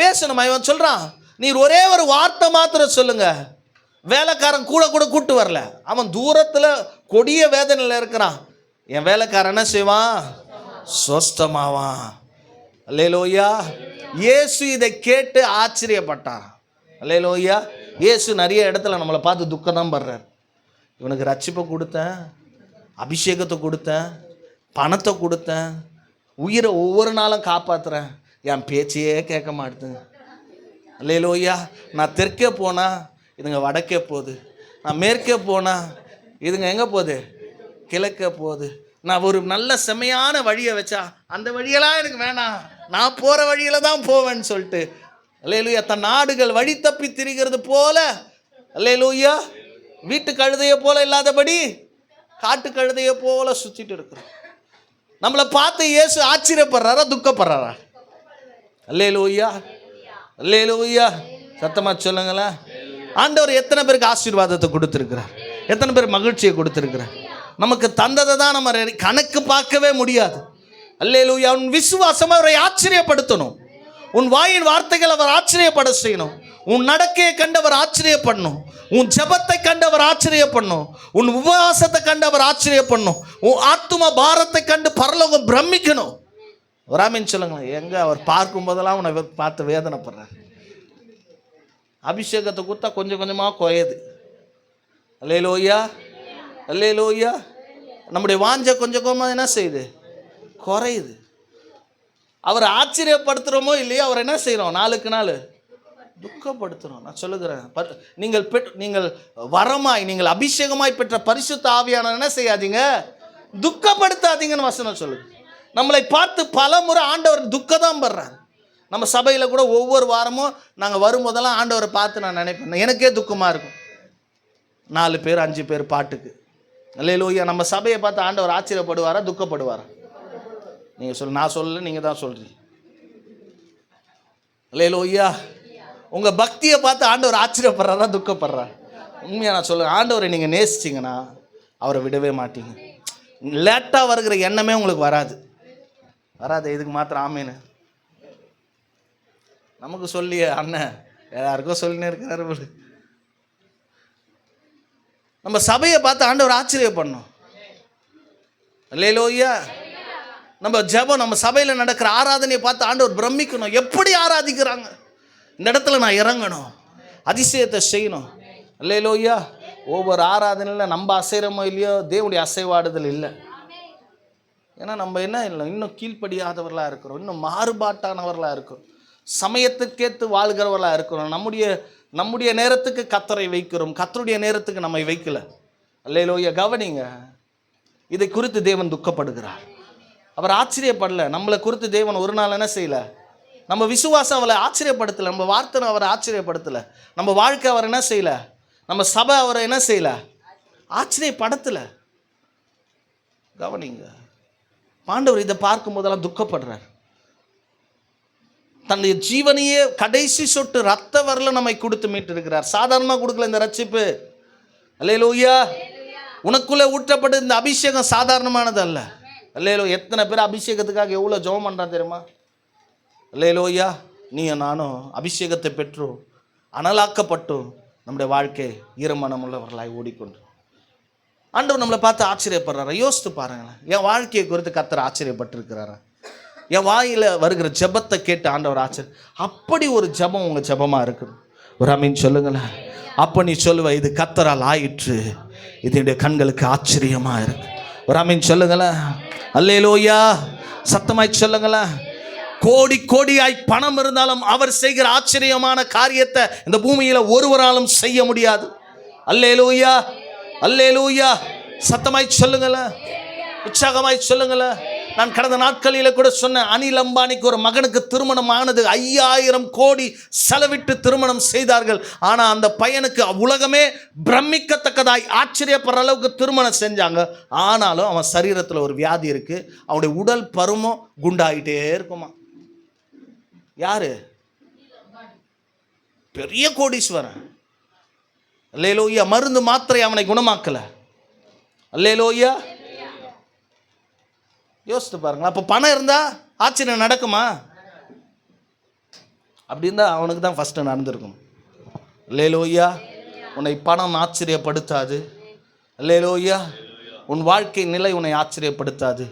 பேசணும். இவன் சொல்கிறான், நீர் ஒரே ஒரு வார்த்தை மாத்திரம் சொல்லுங்க. வேலைக்காரன் கூட கூட்டு வரல, அவன் தூரத்தில் கொடிய வேதனையில் இருக்கிறான். என் வேலைக்காரன் என்ன செய்வான்? சொஸ்தமாவான். அல்லேலூயா. இயேசு இதை கேட்டு ஆச்சரியப்பட்டான். அல்லேலூயா. இயேசு நிறைய இடத்துல நம்மளை பார்த்து துக்கம் தான் படுறார். இவனுக்கு ரட்சிப்பை கொடுத்தேன், அபிஷேகத்தை கொடுத்தேன், பணத்தை கொடுத்தேன், உயிரை ஒவ்வொரு நாளும் காப்பாற்றுறேன், என் பேச்சையே கேட்க மாட்டேங்க. அல்லேலூயா. நான் தெற்கே போனால் இதுங்க வடக்கே போகுது, நான் மேற்கே போனால் இதுங்க எங்கே போகுது, கிழக்கே போகுது. நான் ஒரு நல்ல செமையான வழியை வச்சா அந்த வழியெல்லாம் எனக்கு வேணாம், நான் போகிற வழியில் தான் போவேன்னு சொல்லிட்டு அல்லேலூயா தன் நாடுகள் வழி தப்பி திரிகிறது போல, அல்லேலூயா வீட்டு கழுதையை போல இல்லாதபடி காட்டு கழுதையை போல சுற்றிட்டு இருக்கிறோம். நம்மளை பார்த்து இயேசு ஆச்சரியப்படுறாரா துக்கப்படுறாரா? அல்லேலூயா அல்லேலூயா. சத்தமா சொல்லுங்களேன். ஆண்டவர் எத்தனை பேருக்கு ஆசீர்வாதத்தை கொடுத்துருக்கிறார், எத்தனை பேர் மகிழ்ச்சியை கொடுத்துருக்கிறார். நமக்கு தந்ததை தான் நம்ம கணக்கு பார்க்கவே முடியாது. அல்லேலூயா. உன் விசுவாசம் அவரை ஆச்சரியப்படுத்தணும், உன் வாயின் வார்த்தைகள் அவர் ஆச்சரியப்பட செய்யணும், உன் நடக்கையை கண்டவர் ஆச்சரியப்படணும், உன் ஜெபத்தை கண்டவர் ஆச்சரியப்படணும், உன் உபவாசத்தை கண்டவர் ஆச்சரியப்படணும், உன் ஆத்தும பாரத்தை கண்டு பரலோகம் பிரமிக்கணும். ஒரு ஆமீன் சொல்லுங்களேன். எங்க அவர் பார்க்கும் போதெல்லாம் உன்னை பார்த்து வேதனைப்படுறார். அபிஷேகத்தை கொடுத்தா கொஞ்சம் கொஞ்சமாக குறையுது. அல்லேலூயா அல்லேலூயா. நம்முடைய வாஞ்சை கொஞ்சம் கொஞ்சமாக என்ன செய்யுது, குறையுது. அவரை ஆச்சரியப்படுத்துகிறோமோ இல்லையோ அவர் என்ன செய்கிறோம், நாளுக்கு நாள் துக்கப்படுத்துகிறோம். நான் சொல்லுகிறேன், நீங்கள் வரமாய் நீங்கள் அபிஷேகமாய் பெற்ற பரிசுத்த ஆவியானவர் என்ன செய்யாதீங்க, துக்கப்படுத்தாதீங்கன்னு வசனம் சொல்லுது. நம்மளை பார்த்து பல முறை ஆண்டவர் துக்கதான் படுறார். நம்ம சபையில் கூட ஒவ்வொரு வாரமும் நாங்கள் வரும்போதெல்லாம் ஆண்டவரை பார்த்து நான் நினைப்பேன், எனக்கே துக்கமாக இருக்கும். 4 பேர் 5 பேர் பாட்டுக்கு. அல்லேலூயா. நம்ம சபையை பார்த்து ஆண்டவர் ஆச்சரியப்படுவாரா துக்கப்படுவாரா? நீங்கள் சொல்ல, நான் சொல்லல, நீங்கள் தான் சொல்கிறீங்க. அல்லேலூயா. உங்கள் பக்தியை பார்த்து ஆண்டவர் ஆச்சரியப்படுறாரா துக்கப்படுறார்? உண்மையாக நான் சொல்லுவேன், ஆண்டவரை நீங்கள் நேசிச்சிங்கன்னா அவரை விடவே மாட்டீங்க. லேட்டாக வருகிற எண்ணமே உங்களுக்கு வராது. இதுக்கு மாத்திரம் ஆமேன்னு நமக்கு சொல்லிய அண்ணன் எல்லாருக்கும் சொல்லினே இருக்கிறாரு. நம்ம சபையை பார்த்து ஆண்டவர் ஆச்சரியப்படணும். அல்லேலூயா. நம்ம ஜெபம், நம்ம சபையில் நடக்கிற ஆராதனையை பார்த்து ஆண்டவர் பிரமிக்கணும். எப்படி ஆராதிக்கிறாங்க, இந்த இடத்துல நான் இறங்கணும், அதிசயத்தை செய்யணும். அல்லேலூயா. ஒவ்வொரு ஆராதனையில் நம்ம அசைகிறோமோ இல்லையோ தேவனுடைய அசைவாடுதல் இல்லை. ஏன்னா நம்ம என்ன இல்லை, இன்னும் கீழ்ப்படியாதவர்களாக இருக்கிறோம், இன்னும் மாறுபாட்டானவர்களாக இருக்கிறோம், சமயத்துக்கேற்று வாழ்கிறவர்களாக இருக்கிறோம். நம்முடைய நேரத்துக்கு கர்த்தரை வைக்கிறோம், கர்த்தருடைய நேரத்துக்கு நம்மை வைக்கல. அல்லேலூயா. கவனிங்க, இதை குறித்து தேவன் துக்கப்படுகிறார். அவர் ஆச்சரியப்படலை. நம்மளை குறித்து தேவன் ஒரு நாள் என்ன செய்யலை, நம்ம விசுவாசம் அவளை ஆச்சரியப்படுத்தலை, நம்ம வார்த்தை அவரை ஆச்சரியப்படுத்தலை, நம்ம வாழ்க்கை அவர் என்ன செய்யலை, நம்ம சபை அவரை என்ன செய்யலை, ஆச்சரியப்படுத்தலை. கவனிங்க, ஆண்டவர் இதை பார்க்கும் போதெல்லாம் துக்கப்படுறார். தன்னுடைய ஜீவனையே கடைசி சொட்டு ரத்த வரல நம்மை கொடுத்து மீட்டு இருக்கிறார். சாதாரணமாக கொடுக்கல இந்த ரட்சிப்பு. அல்லேலூயா. உனக்குள்ளே ஊற்றப்பட்டு இந்த அபிஷேகம் சாதாரணமானது அல்ல. அல்லேலூயா. எத்தனை பேர் அபிஷேகத்துக்காக எவ்வளோ ஜெபம் பண்ணுறான் தெரியுமா? அல்லேலூயா. நீயும் நானும் அபிஷேகத்தை பெற்றோம், அனலாக்கப்பட்டோம், நம்முடைய வாழ்க்கை ஈரமனம் உள்ளவர்களாய் ஓடிக்கொண்டு ஆண்டவர் நம்மளை பார்த்து ஆச்சரியப்படுறாரா? யோசித்து பாருங்களேன். என் வாழ்க்கையை குறித்து கர்த்தர் ஆச்சரியப்பட்டிருக்கிறாரா? என் வாயில் வருகிற ஜெபத்தை கேட்டு ஆண்டவர் ஆச்சரியம். அப்படி ஒரு ஜெபம் உங்கள் ஜெபமாக இருக்குது. ஒரு ஆமீன் சொல்லுங்களேன். அப்போ நீ சொல்லுவ, இது கர்த்தரால் ஆயிற்று, இது என்னுடைய கண்களுக்கு ஆச்சரியமாக இருக்கு. ஒரு ஆமீன் சொல்லுங்களேன். அல்லேலூயா. சத்தமாய் சொல்லுங்களேன். கோடி கோடியாய் பணம் இருந்தாலும் அவர் செய்கிற ஆச்சரியமான காரியத்தை இந்த பூமியில் ஒருவராலும் செய்ய முடியாது. அல்லேலூயா அல்லேலூயா. சத்தமாய் சொல்லுங்களேன், உற்சாகமாய் சொல்லுங்களேன். நான் கடந்த நாட்களில் கூட சொன்னேன், அனில் அம்பானிக்கு ஒரு மகனுக்கு திருமணம் ஆனது. 5000 கோடி செலவிட்டு திருமணம் செய்தார்கள். ஆனால் அந்த பையனுக்கு உலகமே பிரமிக்கத்தக்கதாய் ஆச்சரியப்படுற அளவுக்கு திருமணம் செஞ்சாங்க. ஆனாலும் அவன் சரீரத்தில் ஒரு வியாதி இருக்கு, அவனுடைய உடல் பருமம் குண்டாயிட்டே இருக்குமா. யாரு? பெரிய கோடீஸ்வரன். அல்லேலூயா. மருந்து மாத்திரை அவனை குணமாக்கல. அல்லேலூயா. யோசித்து பாருங்களா. அப்போ பணம் இருந்தா ஆச்சரியம் நடக்குமா? அப்படி இருந்தா அவனுக்கு தான் ஃபர்ஸ்ட் நடந்திருக்கும். அல்லேலூயா. உன்னை பணம் ஆச்சரியப்படுத்தாது. அல்லேலூயா. உன் வாழ்க்கை நிலை உன்னை ஆச்சரியப்படுத்தாது,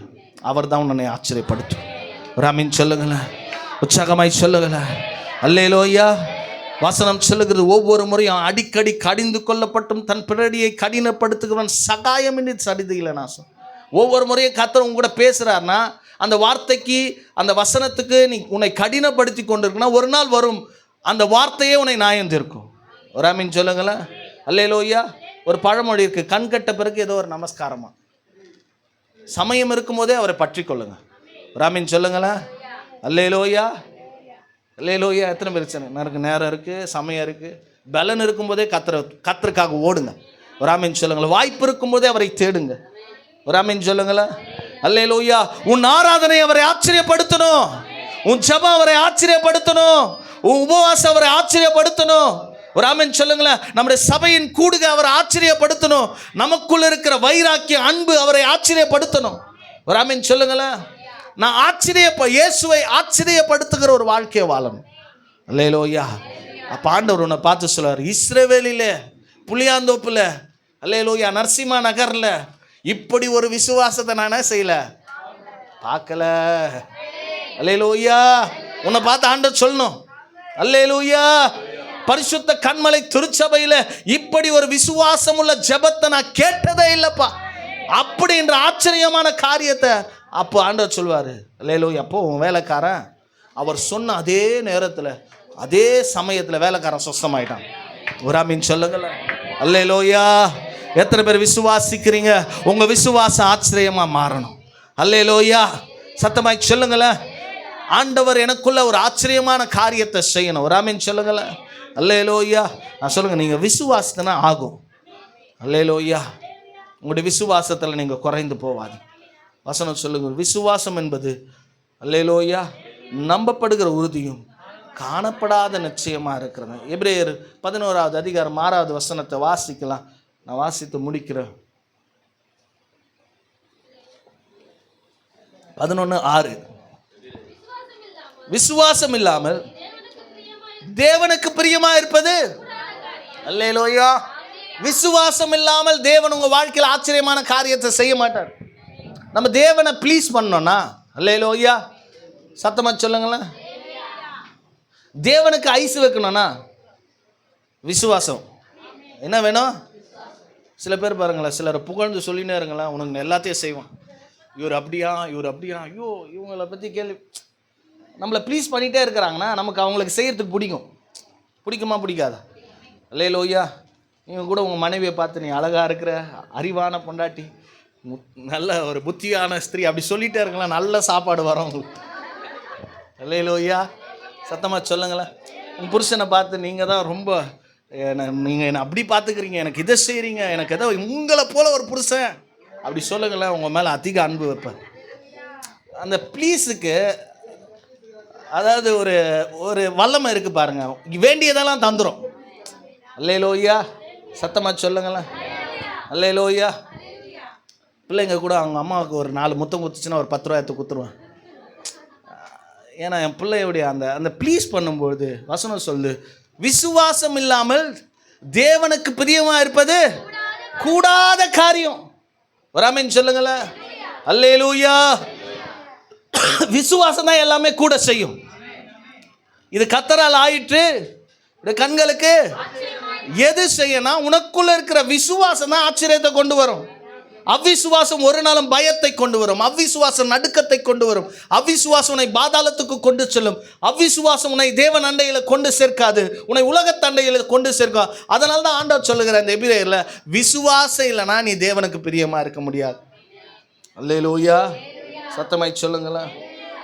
அவர் தான் உன்னை ஆச்சரியப்படுத்தும். ராமின் சொல்லுங்களேன், உற்சாகமாய் சொல்லுங்களேன். அல்லேலூயா. வசனம் சொல்லுகிறது, ஒவ்வொரு முறையும் அடிக்கடி கடிந்து கொள்ளப்பட்டும் தன் பிறடியை கடினப்படுத்துகிறவன் சகாயம் என்று சரிதில்லை நாசம். ஒவ்வொரு முறையும் கர்த்தர் உங்க கூட பேசுகிறாருன்னா அந்த வார்த்தைக்கு அந்த வசனத்துக்கு நீ உன்னை கடினப்படுத்தி கொண்டிருக்குன்னா ஒரு நாள் வரும் அந்த வார்த்தையே உன்னை நியாயம் தீர்க்கும். ஒரு ஆமீன் சொல்லுங்களேன். அல்லேலூயா. ஒரு பழமொழி இருக்குது, கண் கட்ட பிறகு ஏதோ ஒரு நமஸ்காரமா. சமயம் இருக்கும்போதே அவரை பற்றி கொள்ளுங்க. ஒரு ஆமீன் சொல்லுங்களேன். அல்லேலூயா. அல்லேலூயா. எத்தனை பிரச்சனை எனக்கு நேரம் இருக்குது, சமயம் இருக்குது, பலன் இருக்கும்போதே கர்த்தருக்காக ஓடுங்க. ஒரு ஆமீன் சொல்லுங்களேன். வாய்ப்பு இருக்கும்போதே அவரை தேடுங்க. ஒரு ஆமீன் சொல்லுங்களேன். அல்லேலூயா. உன் ஆராதனை அவரை ஆச்சரியப்படுத்தணும், உன் ஜெபம் அவரை ஆச்சரியப்படுத்தணும், உன் உபவாசம் அவரை ஆச்சரியப்படுத்தணும். ஒரு ஆமீன் சொல்லுங்களேன். நம்முடைய சபையின் கூடுகை அவரை ஆச்சரியப்படுத்தணும். நமக்குள்ள இருக்கிற வைராக்கிய அன்பு அவரை ஆச்சரியப்படுத்தணும். ஒரு ஆமீன் சொல்லுங்களேன். நான் இயேசுவை ஆச்சரியப்படுத்துகிற ஒரு வாழ்க்கையை வாழணும். அல்லேலூயா. அப்போ ஆண்டவர் உன்னை பார்த்து சொல்லுவார், இஸ்ரவேலில் புளியாந்தோப்பில், அல்லேலூயா, நரசிம்மா நகரில் இப்படி ஒரு விசுவாசத்தை நான் என்ன செய்யல, பார்க்கல. அல்லேலூயா. உன்னை பார்த்து ஆண்டவர் சொல்லணும். அல்லேலூயா. பரிசுத்த கன்மலை திருச்சபையில் இப்படி ஒரு விசுவாசம் உள்ள ஜெபத்தை நான் கேட்டதே இல்லைப்பா அப்படின்ற ஆச்சரியமான காரியத்தை அப்போ ஆண்டவர் சொல்வார். அல்லேலூயா. அப்போ உன் வேலைக்காரன் அவர் சொன்ன அதே நேரத்தில் அதே சமயத்தில் வேலைக்காரன் சொஸ்தமாயிட்டான். ஒரு ஆமீன் சொல்லுங்களேன். அல்லேலூயா. எத்தனை பேர் விசுவாசிக்கிறீங்க? உங்கள் விசுவாசம் ஆச்சரியமாக மாறணும். அல்லேலூயா. சத்தமாய் சொல்லுங்களேன். ஆண்டவர் எனக்குள்ள ஒரு ஆச்சரியமான காரியத்தை செய்யணும். ஒரு ஆமீன் சொல்லுங்களேன். அல்லேலூயா. நான் சொல்லுங்கள், நீங்கள் விசுவாசத்தினா ஆகும். அல்லேலூயா. உங்களுடைய விசுவாசத்தில் நீங்கள் குறைந்து போவாது. வசனம் சொல்லுங்கள், விசுவாசம் என்பது அல்லேலூயா நம்பப்படுகிற உறுதியும் காணப்படாத நிச்சயமாக இருக்கிறது. எபிரேயர் 11வது அதிகாரம் 6வது வசனத்தை வாசிக்கலாம். நான் வாசித்து முடிக்கிறேன். 11:6. விசுவாசம் இல்லாமல் தேவனுக்கு பிரியமா இருப்பது. அல்லேலூயா. விசுவாசம் இல்லாமல் தேவன் உங்க வாழ்க்கையில் ஆச்சரியமான காரியத்தை செய்ய மாட்டார். நம்ம தேவனை ப்ளீஸ் பண்ணோம்னா, அல்லேலூயா, சத்தமா சொல்லுங்களேன், தேவனுக்கு ஐஸ் வைக்கணும்னா விசுவாசம் என்ன வேணும்? சில பேர் பாருங்களேன், சிலரை புகழ்ந்து சொல்லினே இருங்களேன், உனக்கு எல்லாத்தையும் செய்வான், இவர் அப்படியா இவர் அப்படியா, ஐயோ இவங்களை பற்றி கேள்வி. நம்மளை ப்ளீஸ் பண்ணிகிட்டே இருக்கிறாங்கன்னா நமக்கு அவங்களுக்கு செய்கிறதுக்கு பிடிக்குமா பிடிக்காதா? அல்லேலூயா. நீங்கள் கூட உங்கள் மனைவியை பார்த்து நீ அழகாக இருக்கிற, அறிவான பொண்டாட்டி, நல்ல ஒரு புத்தியான ஸ்திரீ அப்படி சொல்லிகிட்டே இருக்கலாம், நல்ல சாப்பாடு வரும் உங்களுக்கு. அல்லேலூயா. சத்தமாக சொல்லுங்களேன். உங்கள் புருஷனை பார்த்து நீங்கள் தான் ரொம்ப, நீங்கள் என்னை அப்படி பார்த்துக்கிறீங்க, எனக்கு இதை செய்கிறீங்க, எனக்கு எதோ உங்களை போல் ஒரு புருஷன் அப்படி சொல்லுங்களேன், உங்கள் மேலே அதிக அன்பு வைப்பேன். அந்த ப்ளீஸுக்கு அதாவது ஒரு ஒரு வல்லமை இருக்குது பாருங்கள், வேண்டியதெல்லாம் தந்துடும். அல்லேலூயா. சத்தமாக சொல்லுங்களேன். அல்லேலூயா. பிள்ளைங்க கூட அவங்க அம்மாவுக்கு ஒரு 4 முத்தம் குத்துச்சுன்னா ஒரு 10 ரூபாயத்தை குத்துருவேன். ஏன்னா என் பிள்ளையுடைய அந்த அந்த ப்ளீஸ் பண்ணும்பொழுது வசனம் சொல்லு, விசுவாசம் இல்லாமல் தேவனுக்கு பிரியமாக இருப்பது கூடாத காரியம். ஒரு ஆமென் சொல்லுங்களேன். அல்லேலூயா. விசுவாசம் தான் எல்லாமே கூட செய்யும். இது கர்த்தரால் ஆயிற்று, கண்களுக்கு எது செய்யணும்? உனக்குள்ள இருக்கிற விசுவாசம் தான் ஆச்சரியத்தை கொண்டு வரும். அவ்விசுவாசம் ஒரு நாளும் பயத்தை கொண்டு வரும். அவ்விசுவாசம் நடுக்கத்தை கொண்டு வரும். அவ்விசுவாசம் உன்னை பாதாளத்துக்கு கொண்டு செல்லும். அவ்விசுவாசம் உன்னை தேவன் அண்டையில் கொண்டு சேர்க்காது, உன்னை உலகத் அண்டையில் கொண்டு சேர்க்கும். அதனால தான் ஆண்டவர் சொல்லுகிற இந்த எபிரேயர்ல, விசுவாசம் இல்லைனா நீ தேவனுக்கு பிரியமா இருக்க முடியாது. அல்லேலூயா. சத்தமாய் சொல்லுங்களேன்.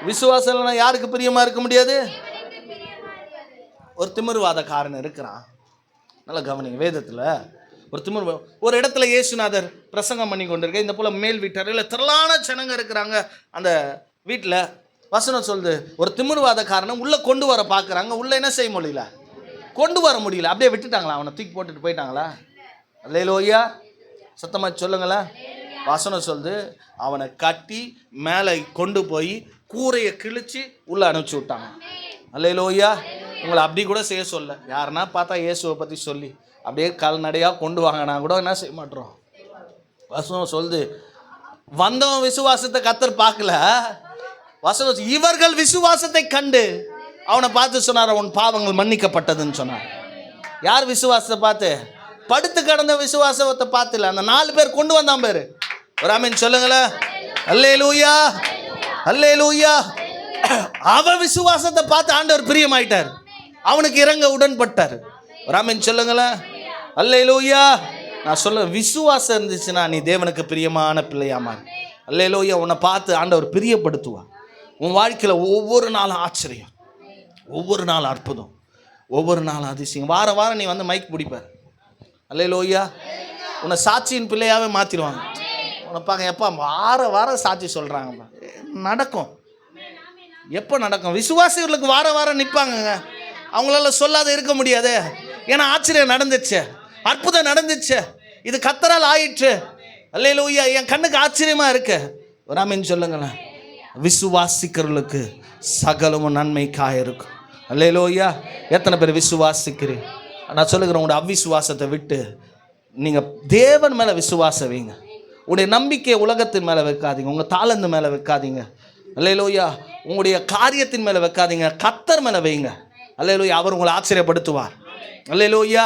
விசுவாசம் இல்லைனா யாருக்கு பிரியமா இருக்க முடியாது? ஒரு திமிர்வாதக்காரன் இருக்கிறான். நல்லா கவனிங்க. வேதத்தில் ஒரு இடத்துல இயேசுநாதர் பிரசங்கம் பண்ணி கொண்டிருக்க, இந்த போல மேல் வீட்டறையில் திரளான ஜனங்க இருக்கிறாங்க. அந்த வீட்டில் வசனம் சொல்லுது, ஒரு திமிர்வாதக்காரனை உள்ளே கொண்டு வர பார்க்குறாங்க. உள்ளே என்ன செய்ய முடியல, கொண்டு வர முடியல. அப்படியே விட்டுட்டாங்களா, அவனை தூக்கி போட்டுட்டு போயிட்டாங்களா? அல்லேலூயா. சத்தமாக சொல்லுங்களேன். வசனம் சொல்லுது, அவனை கட்டி மேலே கொண்டு போய் கூரையை கிழிச்சு உள்ளே அனுப்பிச்சி விட்டாங்க. அல்லேலூயா. உங்களை அப்படி கூட செய்ய சொல்ல, யாருன்னா பார்த்தா இயேசுவை பற்றி சொல்லி அப்படியே கால்நடையாக கொண்டு வாங்கினா கூட என்ன செய்ய மாட்டோம். வசனம் சொல்லுது, வந்தவன் விசுவாசத்தை கர்த்தர் பார்க்கல. வசனம், இவர்கள் விசுவாசத்தை கண்டு அவனை பார்த்து சொன்னார், உன் பாவங்கள் மன்னிக்கப்பட்டதுன்னு சொன்னார். யார் விசுவாசத்தை பார்த்து? படுத்து கிடந்த விசுவாசத்தை பார்த்துல அந்த 4 பேர் கொண்டு வந்தான் பேரு, ஒரு ஆமென் சொல்லுங்களேன். அல்லேலூயா, அல்லேலூயா. அவன் விசுவாசத்தை பார்த்து ஆண்டவர் பிரியமாயிட்டார், அவனுக்கு இறங்க உடன்பட்டார். ஒரு ஆமென் சொல்லுங்களேன். அல்லேலூயா. நான் சொல்ல விசுவாசம் இருந்துச்சுன்னா நீ தேவனுக்கு பிரியமான பிள்ளையாமா. அல்லேலூயா. உன்னை பார்த்து ஆண்டவர் பிரியப்படுத்துவார். உன் வாழ்க்கையில் ஒவ்வொரு நாளும் ஆச்சரியம், ஒவ்வொரு நாள் அற்புதம், ஒவ்வொரு நாள் அதிசயம். வாரம் வாரம் நீ வந்து மைக் பிடிப்பார். அல்லேலூயா. உன்னை சாட்சியின் பிள்ளையாவே மாற்றிடுவாங்க. உன்னை பார்க்க எப்போ வாரம் சாட்சி சொல்கிறாங்கப்பா, நடக்கும். எப்போ நடக்கும்? விசுவாசிகளுக்கு வாரம் நிற்பாங்கங்க. அவங்களால சொல்லாத இருக்க முடியாது. ஏன்னா ஆச்சரியம் நடந்துச்சு, அற்புதம் நடந்துச்சு, இது கர்த்தரால் ஆயிற்று. அல்லேலூயா. என் கண்ணுக்கு ஆச்சரியமாக இருக்கு. ஒரு ஆமென் சொல்லுங்களேன். விசுவாசிக்கிறவர்களுக்கு சகலமும் நன்மைக்காக இருக்கும். அல்லேலூயா. எத்தனை பேர் விசுவாசிக்கிறீங்க? நான் சொல்லுகிறேன், உங்களுடைய அவ்விசுவாசத்தை விட்டு நீங்கள் தேவன் மேலே விசுவாசம் வைங்க. உங்களுடைய நம்பிக்கையை உலகத்தின் மேலே வைக்காதீங்க, உங்கள் தாளந்து மேலே வைக்காதீங்க. அல்லேலூயா. உங்களுடைய காரியத்தின் மேலே வைக்காதீங்க, கர்த்தர் மேலே வைங்க. அல்லேலூயா. அவர் உங்களை ஆச்சரியப்படுத்துவார். அல்லேலூயா,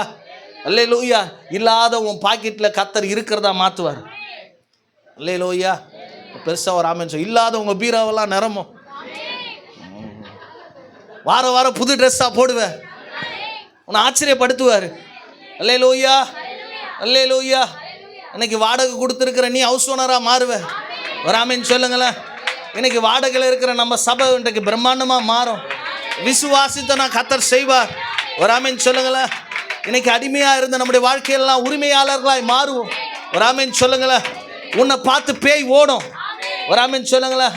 அல்லேலூயா. இல்லாத உன் பாக்கெட்டில் கர்த்தர் இருக்கிறதா மாற்றுவார். அல்லேலூயா. பெருசாக ஒரு ஆமென் சொல்லு. இல்லாத உங்கள் பீராவெல்லாம் நிரம்பும். வாரம் புது ட்ரெஸ்ஸாக போடுவேன், உன்னை ஆச்சரியப்படுத்துவார். அல்லேலூயா, அல்லேலூயா. இன்னைக்கு வாடகை கொடுத்துருக்கிற நீ ஹவுஸ் ஓனராக மாறுவ. ஒரு ஆமென் சொல்லுங்களேன். இன்னைக்கு வாடகையில் இருக்கிற நம்ம சபை இன்றைக்கு பிரம்மாண்டமாக மாறும். விசுவாசித்தனா கர்த்தர் செய்வார். ஒரு ஆமென் சொல்லுங்களேன். இன்னைக்கு அடிமையாக இருந்த நம்முடைய வாழ்க்கையெல்லாம் உரிமையாளர்களாய் மாறுவோம். ஒரு ஆமென் சொல்லுங்களேன். உன்னை பார்த்து பேய் ஓடும். ஒரு ஆமென் சொல்லுங்களேன்.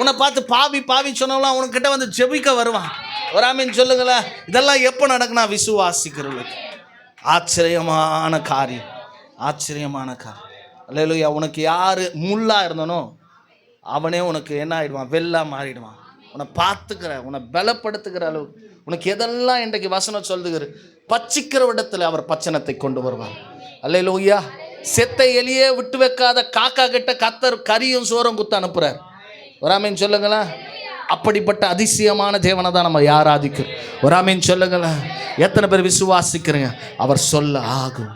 உன்னை பார்த்து பாவி சொன்னவங்களாம் உனக்கிட்ட வந்து ஜெபிக்க வருவான். ஒரு ஆமென் சொல்லுங்களேன். இதெல்லாம் எப்போ நடக்குன்னா விசுவாசிக்கிறவங்களுக்கு ஆச்சரியமான காரியம், ஆச்சரியமான காரியம். அல்லேலூயா. உனக்கு யார் முள்ளா இருந்தனோ அவனே உனக்கு என்ன ஆகிடுவான்? வெள்ளா மாறிடுவான். உன்னை பார்த்துக்கிற, உன்னை பலப்படுத்துகிற அளவுக்கு உனக்கு எதெல்லாம் இன்றைக்கு வசனம் சொல்லுகிற பச்சிக்கிற இடத்துல அவர் பச்சனத்தை கொண்டு வருவார். அல்லேலூயா. செத்த எலியே விட்டு வைக்காத காக்கா கிட்ட கர்த்தர் கரியும் சோறும் குத்து அனுப்புறார். ஒரு ஆமென் சொல்லுங்களேன். அப்படிப்பட்ட அதிசயமான தேவனை தான் நம்ம ஆராதிக்கிறோம். ஒரு ஆமென் சொல்லுங்களேன். எத்தனை பேர் விசுவாசிக்கிறீங்க? அவர் சொல்ல ஆகும்,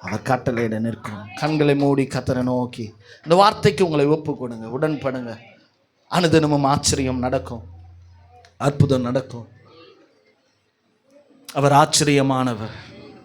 அவர் கட்டளையிட நிற்கும். கண்களை மூடி கர்த்தரை நோக்கி இந்த வார்த்தைக்கு உங்களை ஒப்பு கொடுங்க, உடன்படுங்க. அனுதினமும் ஆச்சரியம் நடக்கும், அற்புதம் நடக்கும். அவர் ஆச்சரியமானவர்.